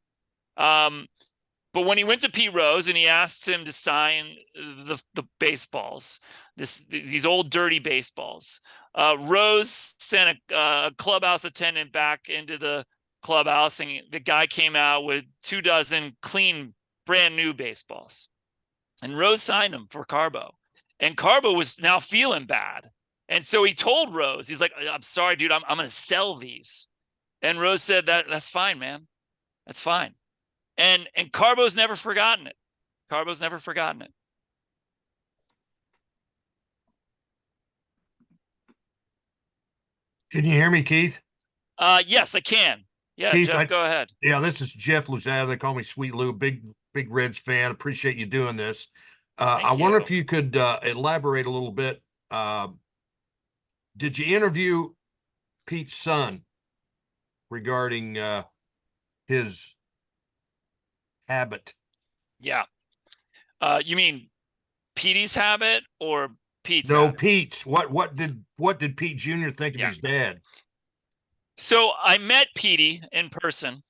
But when he went to Pete Rose and he asked him to sign the baseballs, these old dirty baseballs, Rose sent a clubhouse attendant back into the clubhouse, and the guy came out with 24 clean, brand new baseballs. And Rose signed them for Carbo. And Carbo was now feeling bad. And so he told Rose, he's like, I'm sorry, dude, I'm going to sell these. And Rose said, that's fine, man. That's fine. And Carbo's never forgotten it. Carbo's never forgotten it. Can you hear me, Keith? Yes, I can. Yeah, Keith, Jeff, go ahead. Yeah, this is Jeff Luzada. They call me Sweet Lou. Big Reds fan. Appreciate you doing this. I wonder if you could elaborate a little bit. Did you interview Pete's son regarding his habit? Yeah. You mean Petey's habit or Pete's? No, habit? Pete's. What did Pete Jr. think of his dad? So I met Petey in person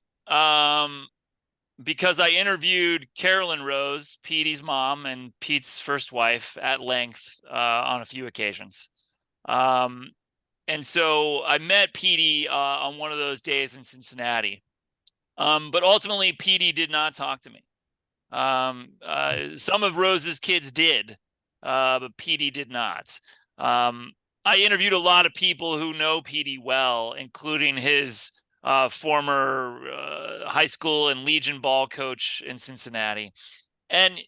because I interviewed Carolyn Rose, Petey's mom and Pete's first wife, at length on a few occasions. And so I met Petey on one of those days in Cincinnati. But ultimately, Petey did not talk to me. Some of Rose's kids did, but Petey did not. I interviewed a lot of people who know Petey well, including his former high school and Legion ball coach in Cincinnati. And,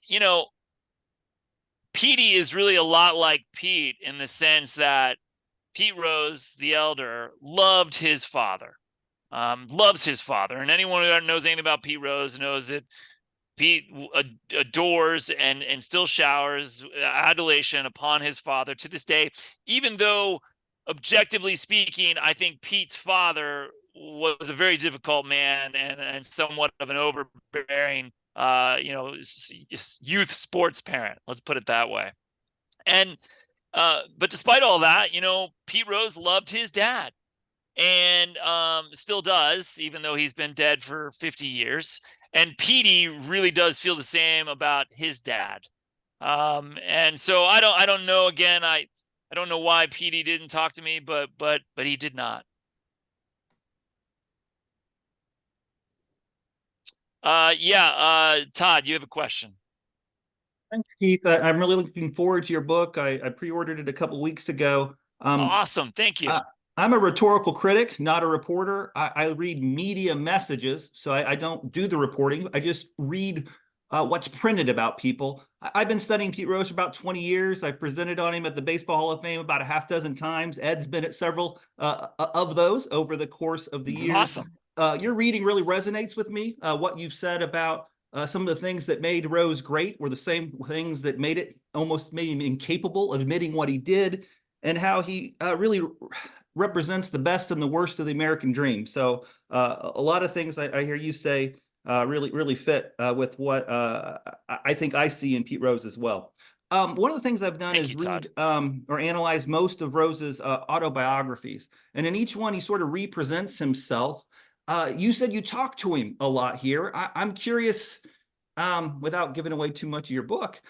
Petey is really a lot like Pete in the sense that Pete Rose, the elder, loved his father. Loves his father. And anyone who knows anything about Pete Rose knows that Pete adores and still showers adulation upon his father to this day, even though, objectively speaking, I think Pete's father was a very difficult man and somewhat of an overbearing, youth sports parent. Let's put it that way. And but despite all that, Pete Rose loved his dad. And still does, even though he's been dead for 50 years. And Petey really does feel the same about his dad. And so I don't know. Again, I don't know why Petey didn't talk to me, but he did not. Todd, you have a question. Thanks, Keith. I'm really looking forward to your book. I pre-ordered it a couple weeks ago. Awesome. Thank you. I'm a rhetorical critic, not a reporter. I read media messages, so I don't do the reporting. I just read what's printed about people. I've been studying Pete Rose for about 20 years. I presented on him at the Baseball Hall of Fame about a half dozen times. Ed's been at several of those over the course of the years. Awesome. Your reading really resonates with me. What you've said about some of the things that made Rose great were the same things that made him incapable of admitting what he did, and how he really represents the best and the worst of the American dream. So a lot of things I hear you say really fit with what I think I see in Pete Rose as well. One of the things I've done is read or analyze most of Rose's autobiographies. And in each one, he sort of represents himself. You said you talked to him a lot here. I'm curious, without giving away too much of your book,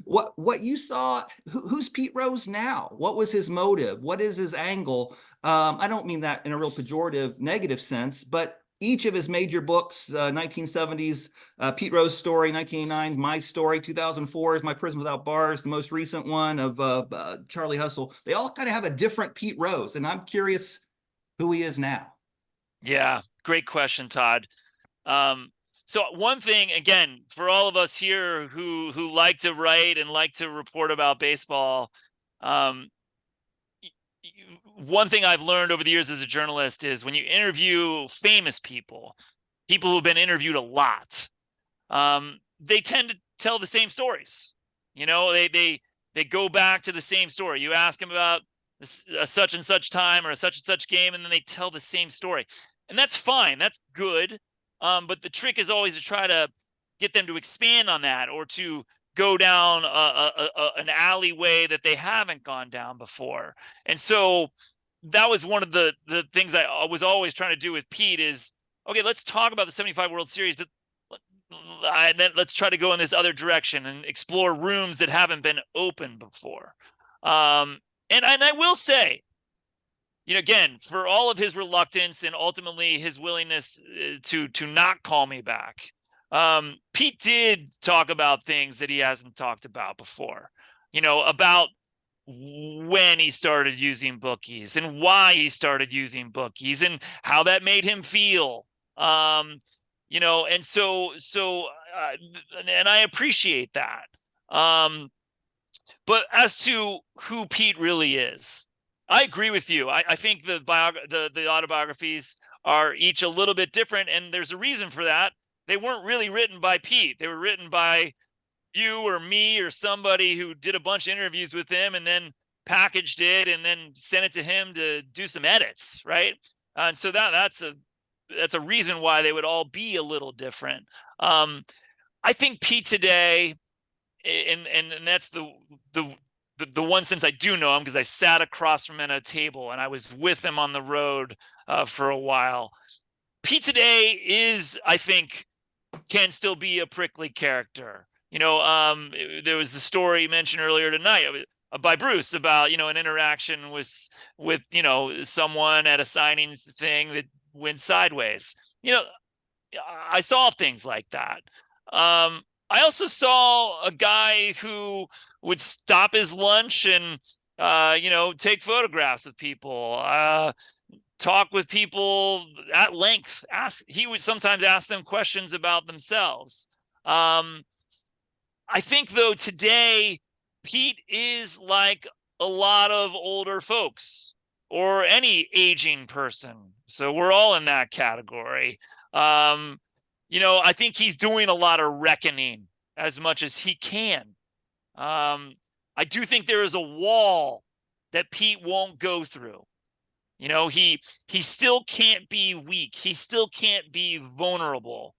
what you saw, who's Pete Rose now? What was his motive? What is his angle? I don't mean that in a real pejorative, negative sense, but each of his major books, 1970s, Pete Rose Story, 1989, My Story, 2004 is My Prison Without Bars, the most recent one of Charlie Hustle. They all kind of have a different Pete Rose, and I'm curious who he is now. Yeah, great question, Todd. So one thing, again, for all of us here who like to write and like to report about baseball, one thing I've learned over the years as a journalist is when you interview famous people who've been interviewed a lot, they tend to tell the same stories. You know, they go back to the same story. You ask them about a such and such time or a such and such game, and then they tell the same story. And that's fine. That's good. But the trick is always to try to get them to expand on that, or to go down an alleyway that they haven't gone down before. And so that was one of the things I was always trying to do with Pete is, okay, let's talk about the 75 World Series, but then let's try to go in this other direction and explore rooms that haven't been opened before. And I will say, you know, again, for all of his reluctance and ultimately his willingness to not call me back, Pete did talk about things that he hasn't talked about before, you know, about when he started using bookies and why he started using bookies and how that made him feel. You know, and so and I appreciate that. But as to who Pete really is, I agree with you. I think the autobiographies are each a little bit different, and there's a reason for that. They weren't really written by Pete. They were written by you or me or somebody who did a bunch of interviews with him and then packaged it and then sent it to him to do some edits, right? And so that's a reason why they would all be a little different. I think Pete today, and that's the one sense I do know him, because I sat across from him at a table and I was with him on the road for a while. Pete today is, I think, can still be a prickly character. You know, there was the story mentioned earlier tonight by Bruce about, you know, an interaction with, you know, someone at a signing thing that went sideways. You know, I saw things like that. I also saw a guy who would stop his lunch and, you know, take photographs of people, talk with people at length. He would sometimes ask them questions about themselves. I think, though, today, Pete is like a lot of older folks or any aging person. So we're all in that category. You know, I think he's doing a lot of reckoning as much as he can. I do think there is a wall that Pete won't go through. You know, he still can't be weak. He still can't be vulnerable.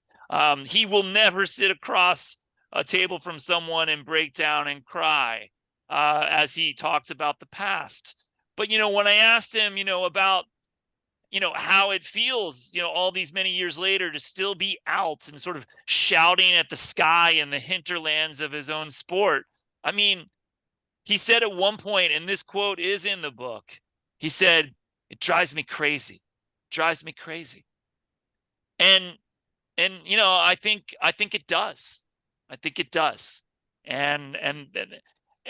He will never sit across a table from someone and break down and cry as he talks about the past. But, you know, when I asked him, you know, about, you know, how it feels, you know, all these many years later to still be out and sort of shouting at the sky in the hinterlands of his own sport. I mean, he said at one point, and this quote is in the book, he said, "It drives me crazy. It drives me crazy." And you know, I think it does. I think it does. And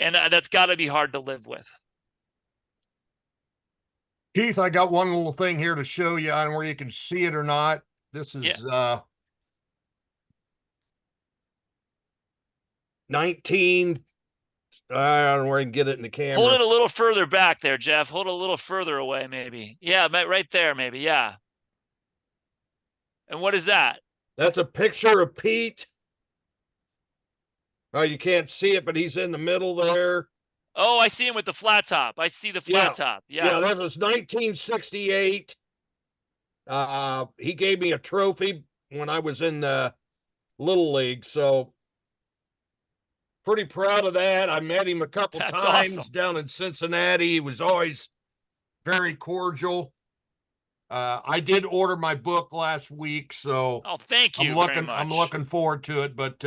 that's got to be hard to live with. Keith, I got one little thing here to show you. I don't know where you can see it or not. This is 19. I don't know where I can get it in the camera. Hold it a little further back there, Jeff. Hold it a little further away, maybe. Yeah, right there, maybe. Yeah. And what is that? That's a picture of Pete. Oh, you can't see it, but he's in the middle there. Oh, I see him with the flat top. I see the flat top. Yes. Yeah, that was 1968. He gave me a trophy when I was in the Little League, so pretty proud of that. I met him a couple times down in Cincinnati. He was always very cordial. I did order my book last week, so thank you. I'm looking forward to it. But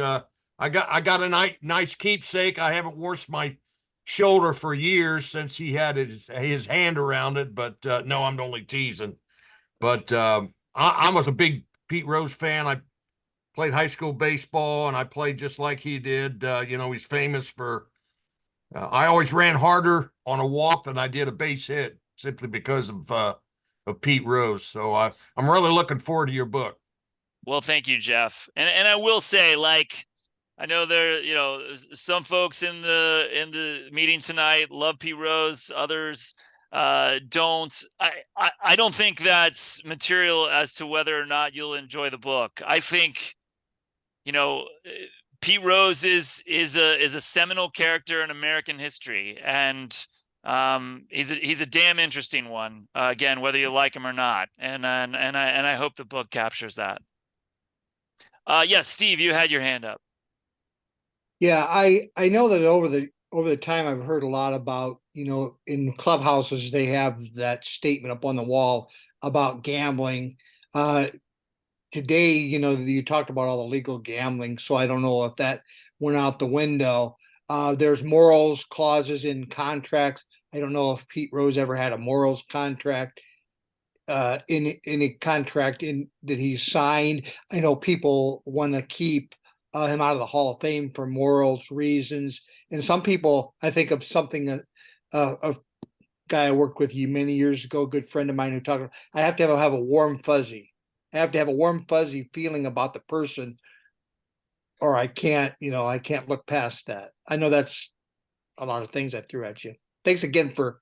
I got a nice keepsake. I haven't washed my shoulder for years since he had his hand around it. But no, I'm only teasing. But I was a big Pete Rose fan. I played high school baseball, and I played just like he did. He's famous for. I always ran harder on a walk than I did a base hit, simply because of Pete Rose. So I'm really looking forward to your book. Well, thank you, Jeff. And I will say, like, I know there, some folks in the meeting tonight love Pete Rose, others don't. I don't think that's material as to whether or not you'll enjoy the book. I think, Pete Rose is a seminal character in American history, and he's a damn interesting one. Again, whether you like him or not, and I hope the book captures that. Yes, Steve, you had your hand up. Yeah, I know that over the time I've heard a lot about, in clubhouses they have that statement up on the wall about gambling. Today, you talked about all the legal gambling, so I don't know if that went out the window. There's morals clauses in contracts. I don't know if Pete Rose ever had a morals contract in a contract that he signed. I know people want to keep him out of the Hall of Fame for morals reasons, and some people, I think of something a guy I worked with many years ago, a good friend of mine, who talked. I have to have a warm fuzzy. I have to have a warm fuzzy feeling about the person, or I can't look past that. I know that's a lot of things I threw at you. Thanks again for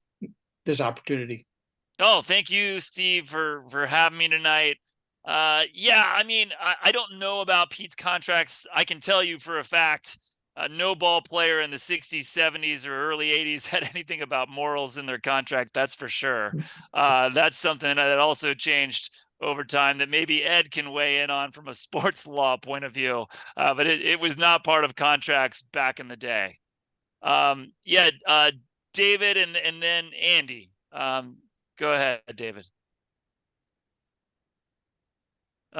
this opportunity. Oh, thank you, Steve, for having me tonight. Yeah, I mean, I don't know about Pete's contracts. I can tell you for a fact, no ball player in the 60s, 70s, or early 80s had anything about morals in their contract. That's for sure. That's something that also changed over time that maybe Ed can weigh in on from a sports law point of view. But it was not part of contracts back in the day. David and then Andy. Go ahead, David.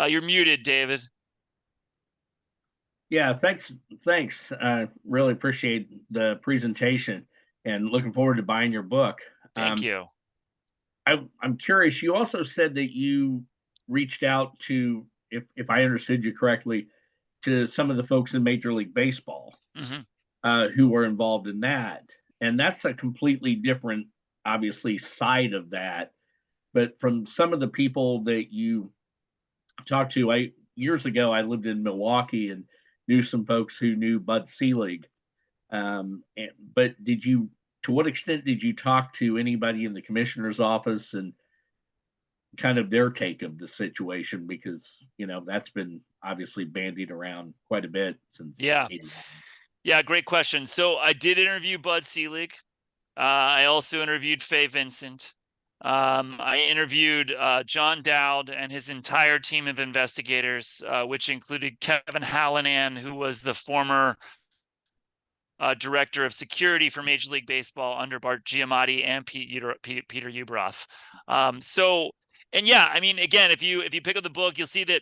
You're muted, David. Yeah, thanks. Really appreciate the presentation and looking forward to buying your book. Thank you. I'm curious, you also said that you reached out to, if I understood you correctly, to some of the folks in Major League Baseball who were involved in that. And that's a completely different, obviously, side of that. But from some of the people that you talked to, years ago, I lived in Milwaukee and knew some folks who knew Bud Selig. But to what extent did you talk to anybody in the commissioner's office and kind of their take of the situation? Because, that's been obviously bandied around quite a bit since. Yeah, great question. So I did interview Bud Selig. I also interviewed Faye Vincent. I interviewed John Dowd and his entire team of investigators, which included Kevin Hallinan, who was the former director of security for Major League Baseball under Bart Giamatti and Peter Ueberroth. Again, if you pick up the book, you'll see that,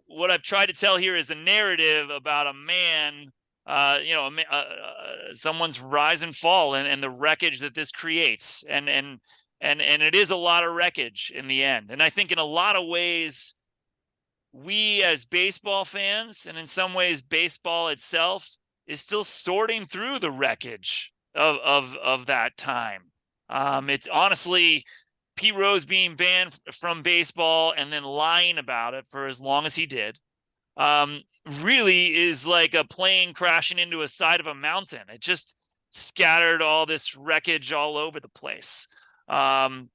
what I've tried to tell here is a narrative about a man, someone's rise and fall and the wreckage that this creates. And it is a lot of wreckage in the end. And I think in a lot of ways, we as baseball fans, and in some ways baseball itself, is still sorting through the wreckage of that time. It's honestly, Pete Rose being banned from baseball and then lying about it for as long as he did, really is like a plane crashing into a side of a mountain. It just scattered all this wreckage all over the place. And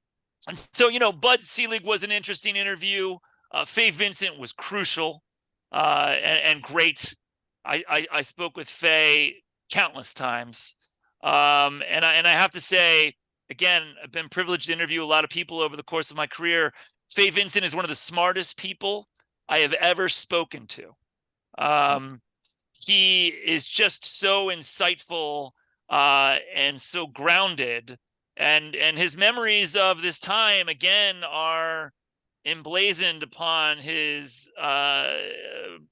so, Bud Selig was an interesting interview. Faye Vincent was crucial and great. I spoke with Faye countless times. And I have to say, again, I've been privileged to interview a lot of people over the course of my career. Faye Vincent is one of the smartest people I have ever spoken to. He is just so insightful and so grounded, and his memories of this time again are emblazoned upon his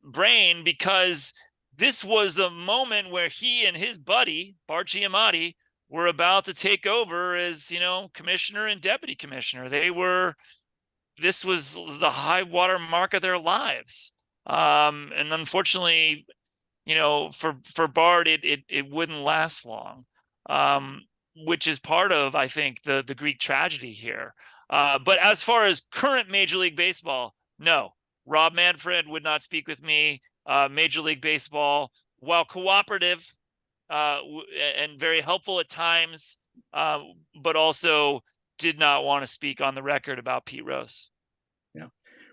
brain, because this was a moment where he and his buddy Bart Giamatti were about to take over as commissioner and deputy commissioner. This was the high water mark of their lives. And unfortunately, for Bart, it wouldn't last long, which is part of, I think, the Greek tragedy here. But as far as current Major League Baseball, no, Rob Manfred would not speak with me. Major League Baseball, while cooperative and very helpful at times, but also did not want to speak on the record about Pete Rose. Yeah.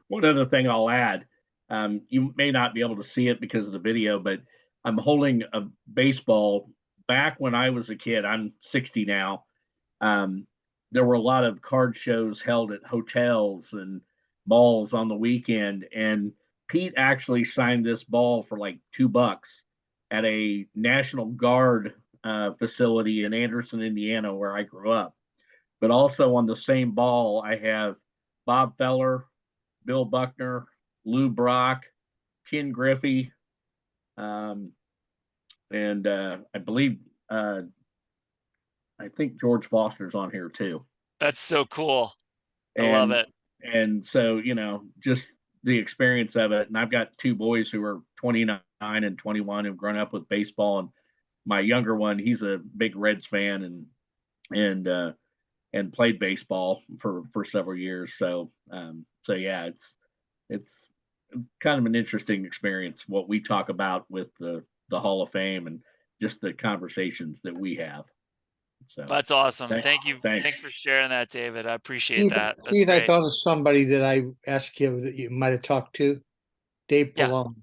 One other thing I'll add, you may not be able to see it because of the video, but I'm holding a baseball. Back when I was a kid, I'm 60 now. There were a lot of card shows held at hotels and malls on the weekend, and Pete actually signed this ball for like $2 at a National Guard facility in Anderson, Indiana, where I grew up. But also on the same ball, I have Bob Feller, Bill Buckner, Lou Brock, Ken Griffey, and I believe I think George Foster's on here too. That's so cool. I love it. And so, just the experience of it. And I've got two boys who are 29 and 21 who've grown up with baseball. And my younger one, he's a big Reds fan and played baseball for several years. So yeah, it's kind of an interesting experience, what we talk about with the Hall of Fame and just the conversations that we have. So that's awesome. Thank you. Thanks. Thanks for sharing that, David. I appreciate that. That's Steve, I great. thought of somebody that I asked you that you might have talked to, Dave Yeah. Pallone.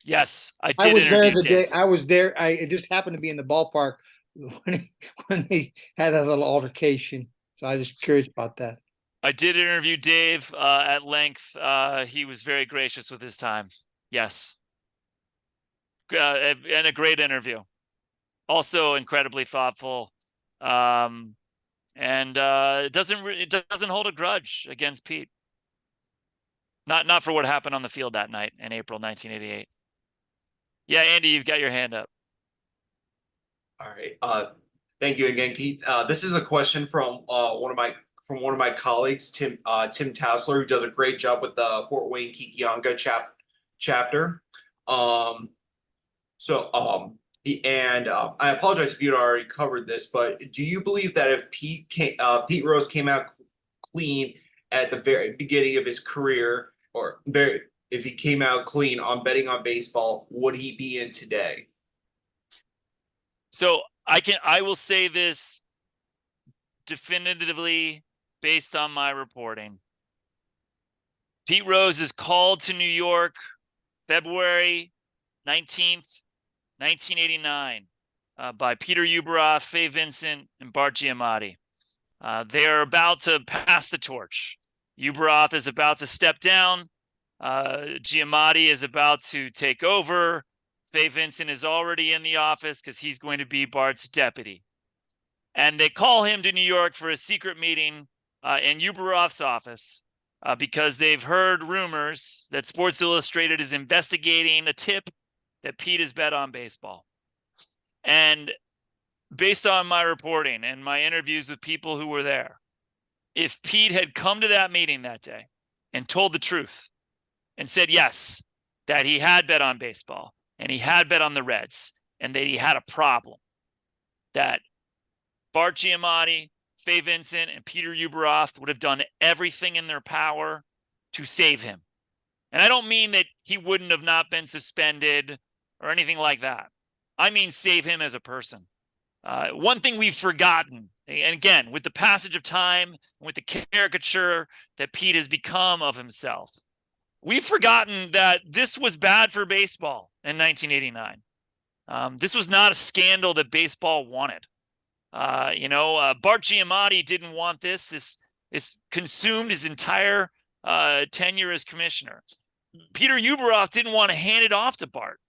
Yes, I I did was there interview the day Dave. I was there. It just happened to be in the ballpark when they had a little altercation. So I was just curious about that. I did interview Dave at length. He was very gracious with his time. Yes. And a great interview. Also incredibly thoughtful. And it doesn't hold a grudge against Pete. Not for what happened on the field that night in April 1988. Yeah, Andy, you've got your hand up. All right. Thank you again, Keith. This is a question from one of my colleagues, Tim Tassler, who does a great job with the Fort Wayne Kikianga chapter. I apologize if you'd already covered this, but do you believe that if Pete Rose came out clean at the very beginning of his career, if he came out clean on betting on baseball, would he be in today? So I will say this definitively based on my reporting. Pete Rose is called to New York February 19th, 1989 by Peter Ueberroth, Faye Vincent, and Bart Giamatti. They are about to pass the torch. Ueberroth is about to step down. Giamatti is about to take over. Faye Vincent is already in the office because he's going to be Bart's deputy. And they call him to New York for a secret meeting in Ueberroth's office because they've heard rumors that Sports Illustrated is investigating a tip that Pete has bet on baseball. And based on my reporting and my interviews with people who were there, if Pete had come to that meeting that day and told the truth and said, yes, that he had bet on baseball and he had bet on the Reds and that he had a problem, that Bart Giamatti, Fay Vincent and Peter Ueberroth would have done everything in their power to save him. And I don't mean that he wouldn't have not been suspended or anything like that. I mean save him as a person. One thing we've forgotten, and again, with the passage of time, with the caricature that Pete has become of himself, we've forgotten that this was bad for baseball in 1989. This was not a scandal that baseball wanted. Bart Giamatti didn't want this. This consumed his entire tenure as commissioner. Peter Ueberroth didn't want to hand it off to Bart.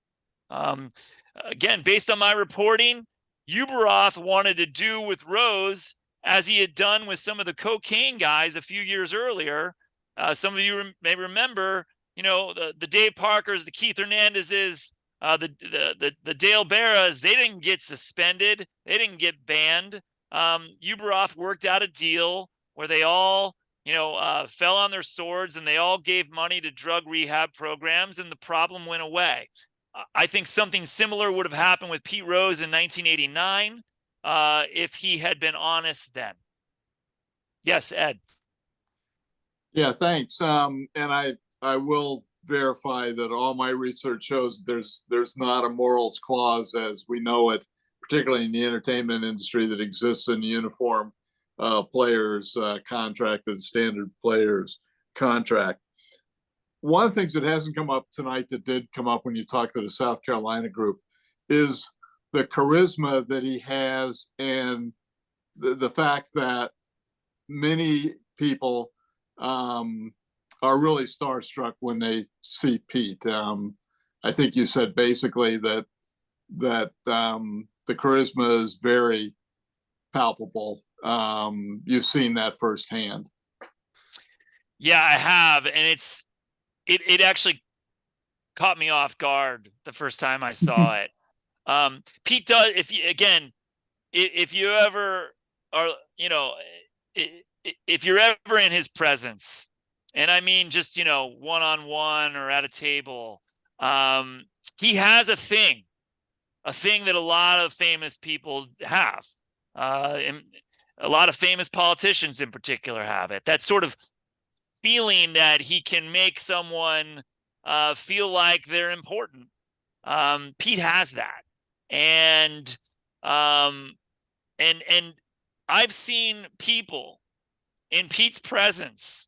Again, based on my reporting, Ueberroth wanted to do with Rose as he had done with some of the cocaine guys a few years earlier. Some of you may remember, the Dave Parkers, the Keith Hernandezes, the Dale Barras. They didn't get suspended. They didn't get banned. Ueberroth worked out a deal where they all, fell on their swords and they all gave money to drug rehab programs, and the problem went away. I think something similar would have happened with Pete Rose in 1989 if he had been honest then. Yes, Ed. Yeah, thanks. And I will verify that all my research shows there's not a morals clause as we know it, particularly in the entertainment industry, that exists in the uniform players contract, the standard players contract. One of the things that hasn't come up tonight that did come up when you talked to the South Carolina group is the charisma that he has, and the fact that many people are really starstruck when they see Pete. I think you said basically that the charisma is very palpable. You've seen that firsthand. Yeah, I have, and it actually caught me off guard the first time I saw it. Pete does, if you ever are, if you're ever in his presence, and I mean just, one-on-one or at a table, he has a thing that a lot of famous people have. And a lot of famous politicians in particular have it. That sort of feeling that he can make someone feel like they're important. Pete has that. And I've seen people in Pete's presence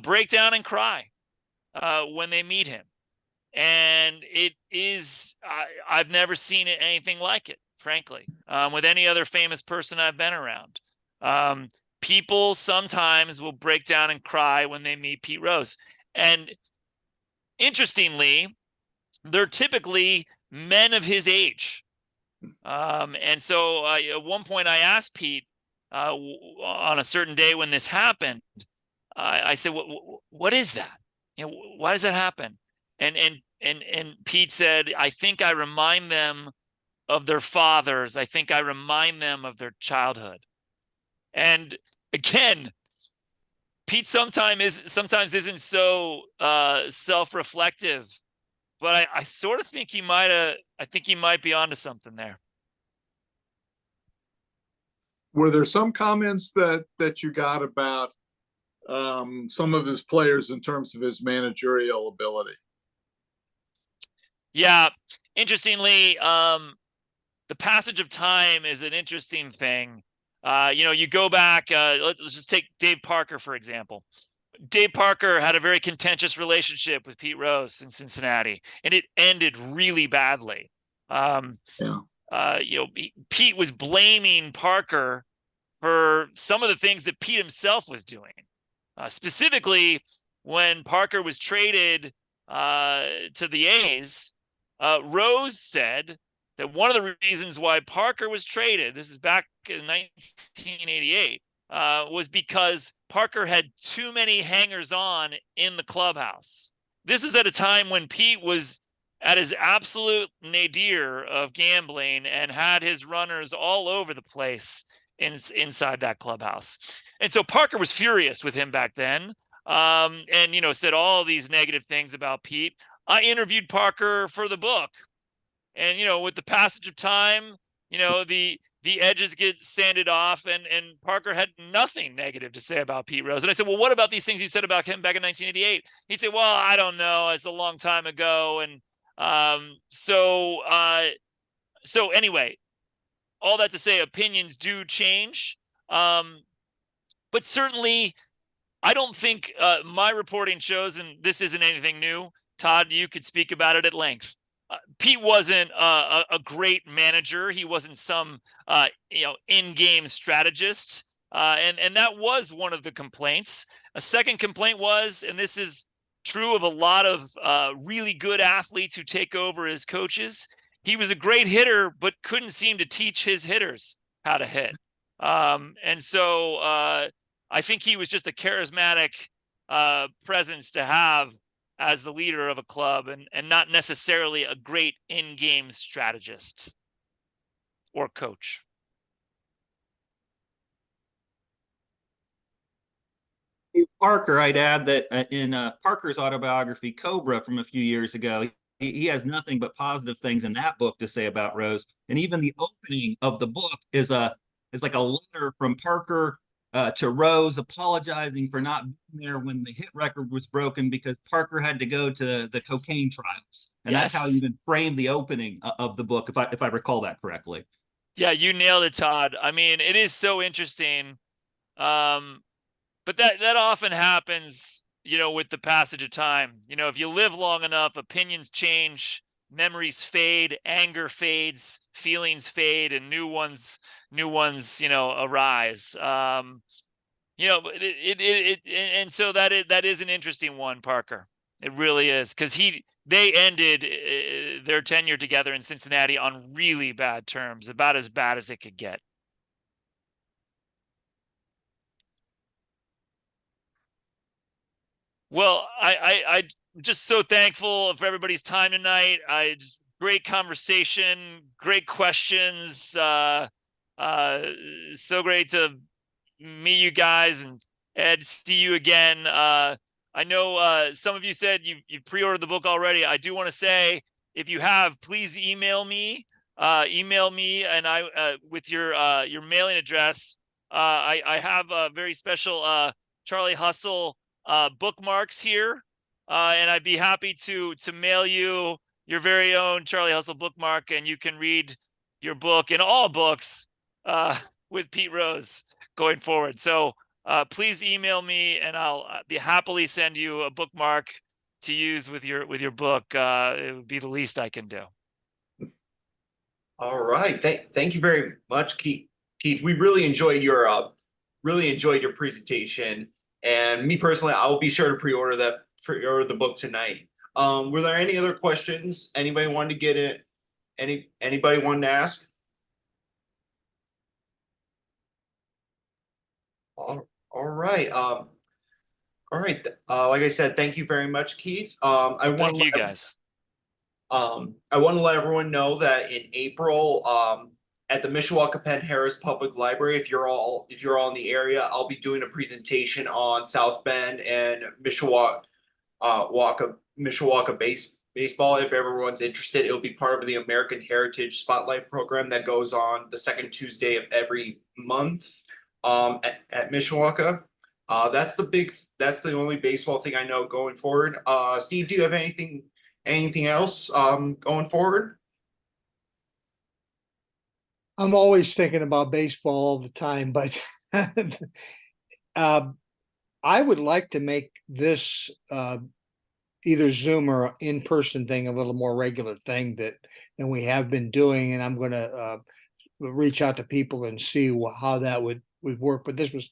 break down and cry when they meet him. And it is, I've never seen anything like it, frankly, with any other famous person I've been around. People sometimes will break down and cry when they meet Pete Rose. And interestingly, they're typically men of his age. And so at one point I asked Pete on a certain day when this happened, I said, what is that? Why does that happen? And Pete said, I think I remind them of their fathers. I think I remind them of their childhood. And again, Pete sometimes isn't so self-reflective, but I sort of think he might be onto something there. Were there some comments that you got about some of his players in terms of his managerial ability? Yeah, interestingly, the passage of time is an interesting thing. You go back, let's just take Dave Parker, for example. Dave Parker had a very contentious relationship with Pete Rose in Cincinnati, and it ended really badly. Pete was blaming Parker for some of the things that Pete himself was doing. Specifically, when Parker was traded to the A's, Rose said that one of the reasons why Parker was traded, this is back in 1988, was because Parker had too many hangers-on in the clubhouse. This is at a time when Pete was at his absolute nadir of gambling and had his runners all over the place inside that clubhouse. And so Parker was furious with him back then, and said all these negative things about Pete. I interviewed Parker for the book, and with the passage of time, the the edges get sanded off, and Parker had nothing negative to say about Pete Rose. And I said, well, what about these things you said about him back in 1988? He'd say, well, I don't know, it's a long time ago. And so anyway, all that to say, opinions do change. But certainly, I don't think my reporting shows, and this isn't anything new, Todd, you could speak about it at length. Pete wasn't a great manager. He wasn't some in-game strategist, and that was one of the complaints. A second complaint was, and this is true of a lot of really good athletes who take over as coaches, he was a great hitter, but couldn't seem to teach his hitters how to hit. And so I think he was just a charismatic presence to have as the leader of a club, and not necessarily a great in-game strategist or coach. Parker, I'd add that in Parker's autobiography, Cobra, from a few years ago, he has nothing but positive things in that book to say about Rose. And even the opening of the book is like a letter from Parker to Rose, apologizing for not being there when the hit record was broken because Parker had to go to the cocaine trials. And Yes. That's how you even framed the opening of the book, if I recall that correctly. Yeah, you nailed it, Todd. I mean, it is so interesting. But that often happens, with the passage of time. If you live long enough, opinions change, memories fade, anger fades, feelings fade, and new ones arise. And so that is an interesting one, Parker. It really is, because they ended their tenure together in Cincinnati on really bad terms, about as bad as it could get. Well, I just so thankful for everybody's time tonight. Great conversation, great questions. So great to meet you guys, and Ed, see you again. I know some of you said you pre-ordered the book already. I do want to say, if you have, please email me. And I with your mailing address. I have a very special Charlie Hustle bookmarks here, and I'd be happy to mail you your very own Charlie Hustle bookmark, and you can read your book and all books with Pete Rose going forward. So please email me, and I'll be happily send you a bookmark to use with your book. It would be the least I can do. All right, thank you very much, Keith. We really enjoyed your presentation. And me personally, I will be sure to pre-order the book tonight. Were there any other questions? Anybody wanted to get it? Anybody wanted to ask? All right. All right. Like I said, thank you very much, Keith. Thank you guys. I want to let everyone know that in April, at the Mishawaka Penn Harris Public Library, if you're all in the area, I'll be doing a presentation on South Bend and Mishawaka baseball. If everyone's interested, it'll be part of the American Heritage Spotlight program that goes on the second Tuesday of every month at Mishawaka. That's the only baseball thing I know going forward. Steve, do you have anything else going forward? I'm always thinking about baseball all the time, but I would like to make this either Zoom or in-person thing a little more regular thing than we have been doing, and I'm going to reach out to people and see how that would work. But this was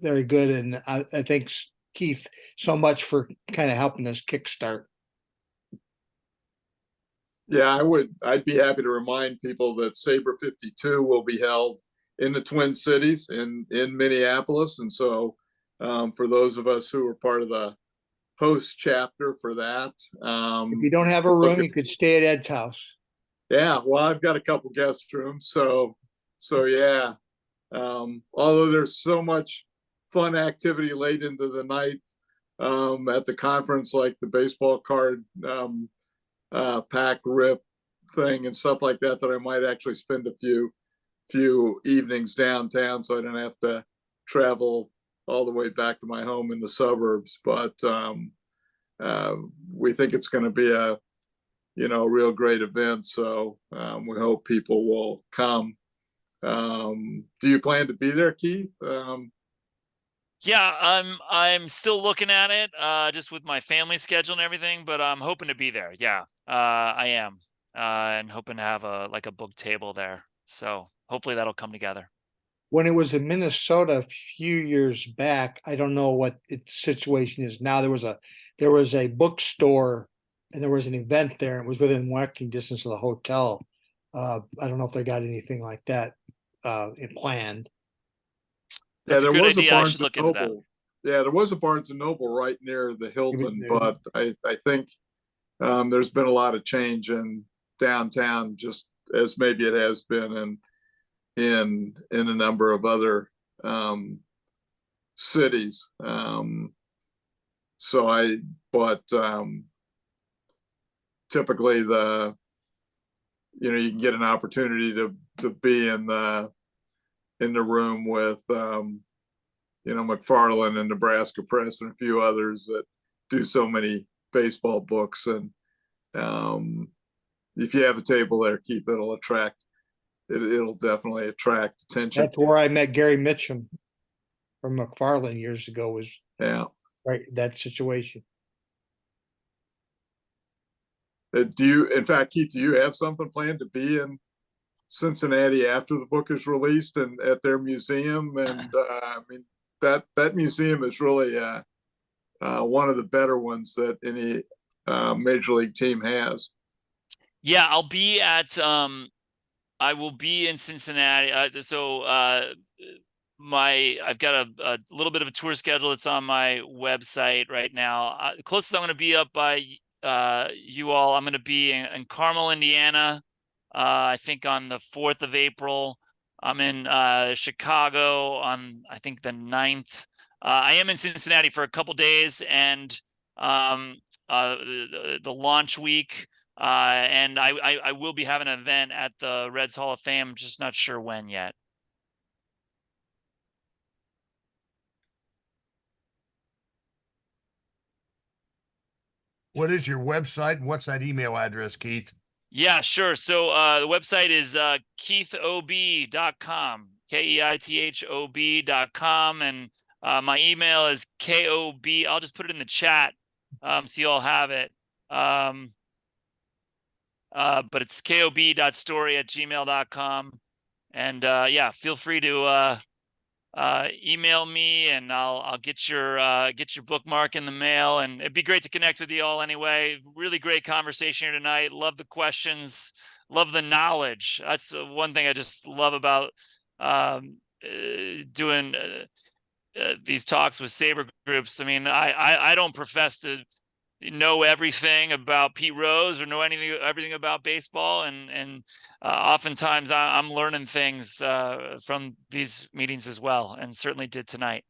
very good, and I thank Keith so much for kind of helping us kickstart. Yeah, I'd be happy to remind people that SABR 52 will be held in the Twin Cities in Minneapolis. And so for those of us who are part of the host chapter for that. If you don't have a room, you could stay at Ed's house. Yeah, well, I've got a couple guest rooms. So yeah. Although there's so much fun activity late into the night at the conference, like the baseball card pack rip thing and stuff like that I might actually spend a few few evenings downtown, so I don't have to travel all the way back to my home in the suburbs. But we think it's going to be a real great event. So we hope people will come. Do you plan to be there, Keith? Yeah, I'm still looking at it, just with my family schedule and everything, but I'm hoping to be there. Yeah, I am, and hoping to have a book table there. So hopefully that'll come together. When it was in Minnesota a few years back, I don't know what its situation is now. There was a bookstore and there was an event there. It was within walking distance of the hotel. I don't know if they got anything like that planned. That's there a good was idea. a I Barnes should and look into that. Noble. Yeah, there was a Barnes and Noble right near the Hilton, there. but I think there's been a lot of change in downtown, just as maybe it has been in a number of other cities. Typically you can get an opportunity to be in the room with McFarland and Nebraska Press and a few others that do so many baseball books. And if you have a table there, Keith, it'll definitely attract attention. That's where I met Gary Mitchum from McFarland years ago, was right that situation. Keith, do you have something planned to be in Cincinnati after the book is released and at their museum? And I mean, that museum is really one of the better ones that any major league team has. Yeah, I'll be at I will be in Cincinnati. I've got a little bit of a tour schedule. It's on my website right now. The closest I'm going to be up by you all, I'm going to be in Carmel, Indiana. I think on the 4th of April. I'm in Chicago on, I think, the 9th. I am in Cincinnati for a couple days, and the launch week. And I will be having an event at the Reds Hall of Fame. I'm just not sure when yet. What is your website and what's that email address, Keith? Yeah, sure. So the website is keithob.com, keithob.com. And my email is KOB. I'll just put it in the chat so you all have it. But it's kob.story@gmail.com. And yeah, feel free to email me, and I'll get your bookmark in the mail. And it'd be great to connect with you all anyway. Really great conversation here tonight. Love the questions, love the knowledge. That's one thing I just love about doing these talks with SABR groups. I mean, I don't profess to know everything about Pete Rose or know everything about baseball, and oftentimes I'm learning things from these meetings as well, and certainly did tonight.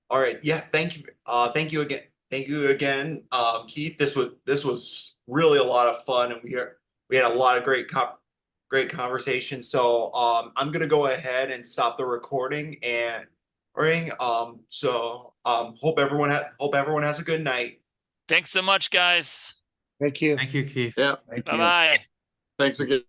All right. Yeah. Thank you. Thank you again. Thank you again, Keith. This was really a lot of fun, and we had a lot of great conversation. So I'm gonna go ahead and stop the recording and ring. Hope everyone has a good night. Thanks so much, guys. Thank you. Thank you, Keith. Yeah. Thank you. Bye-bye. Thanks again.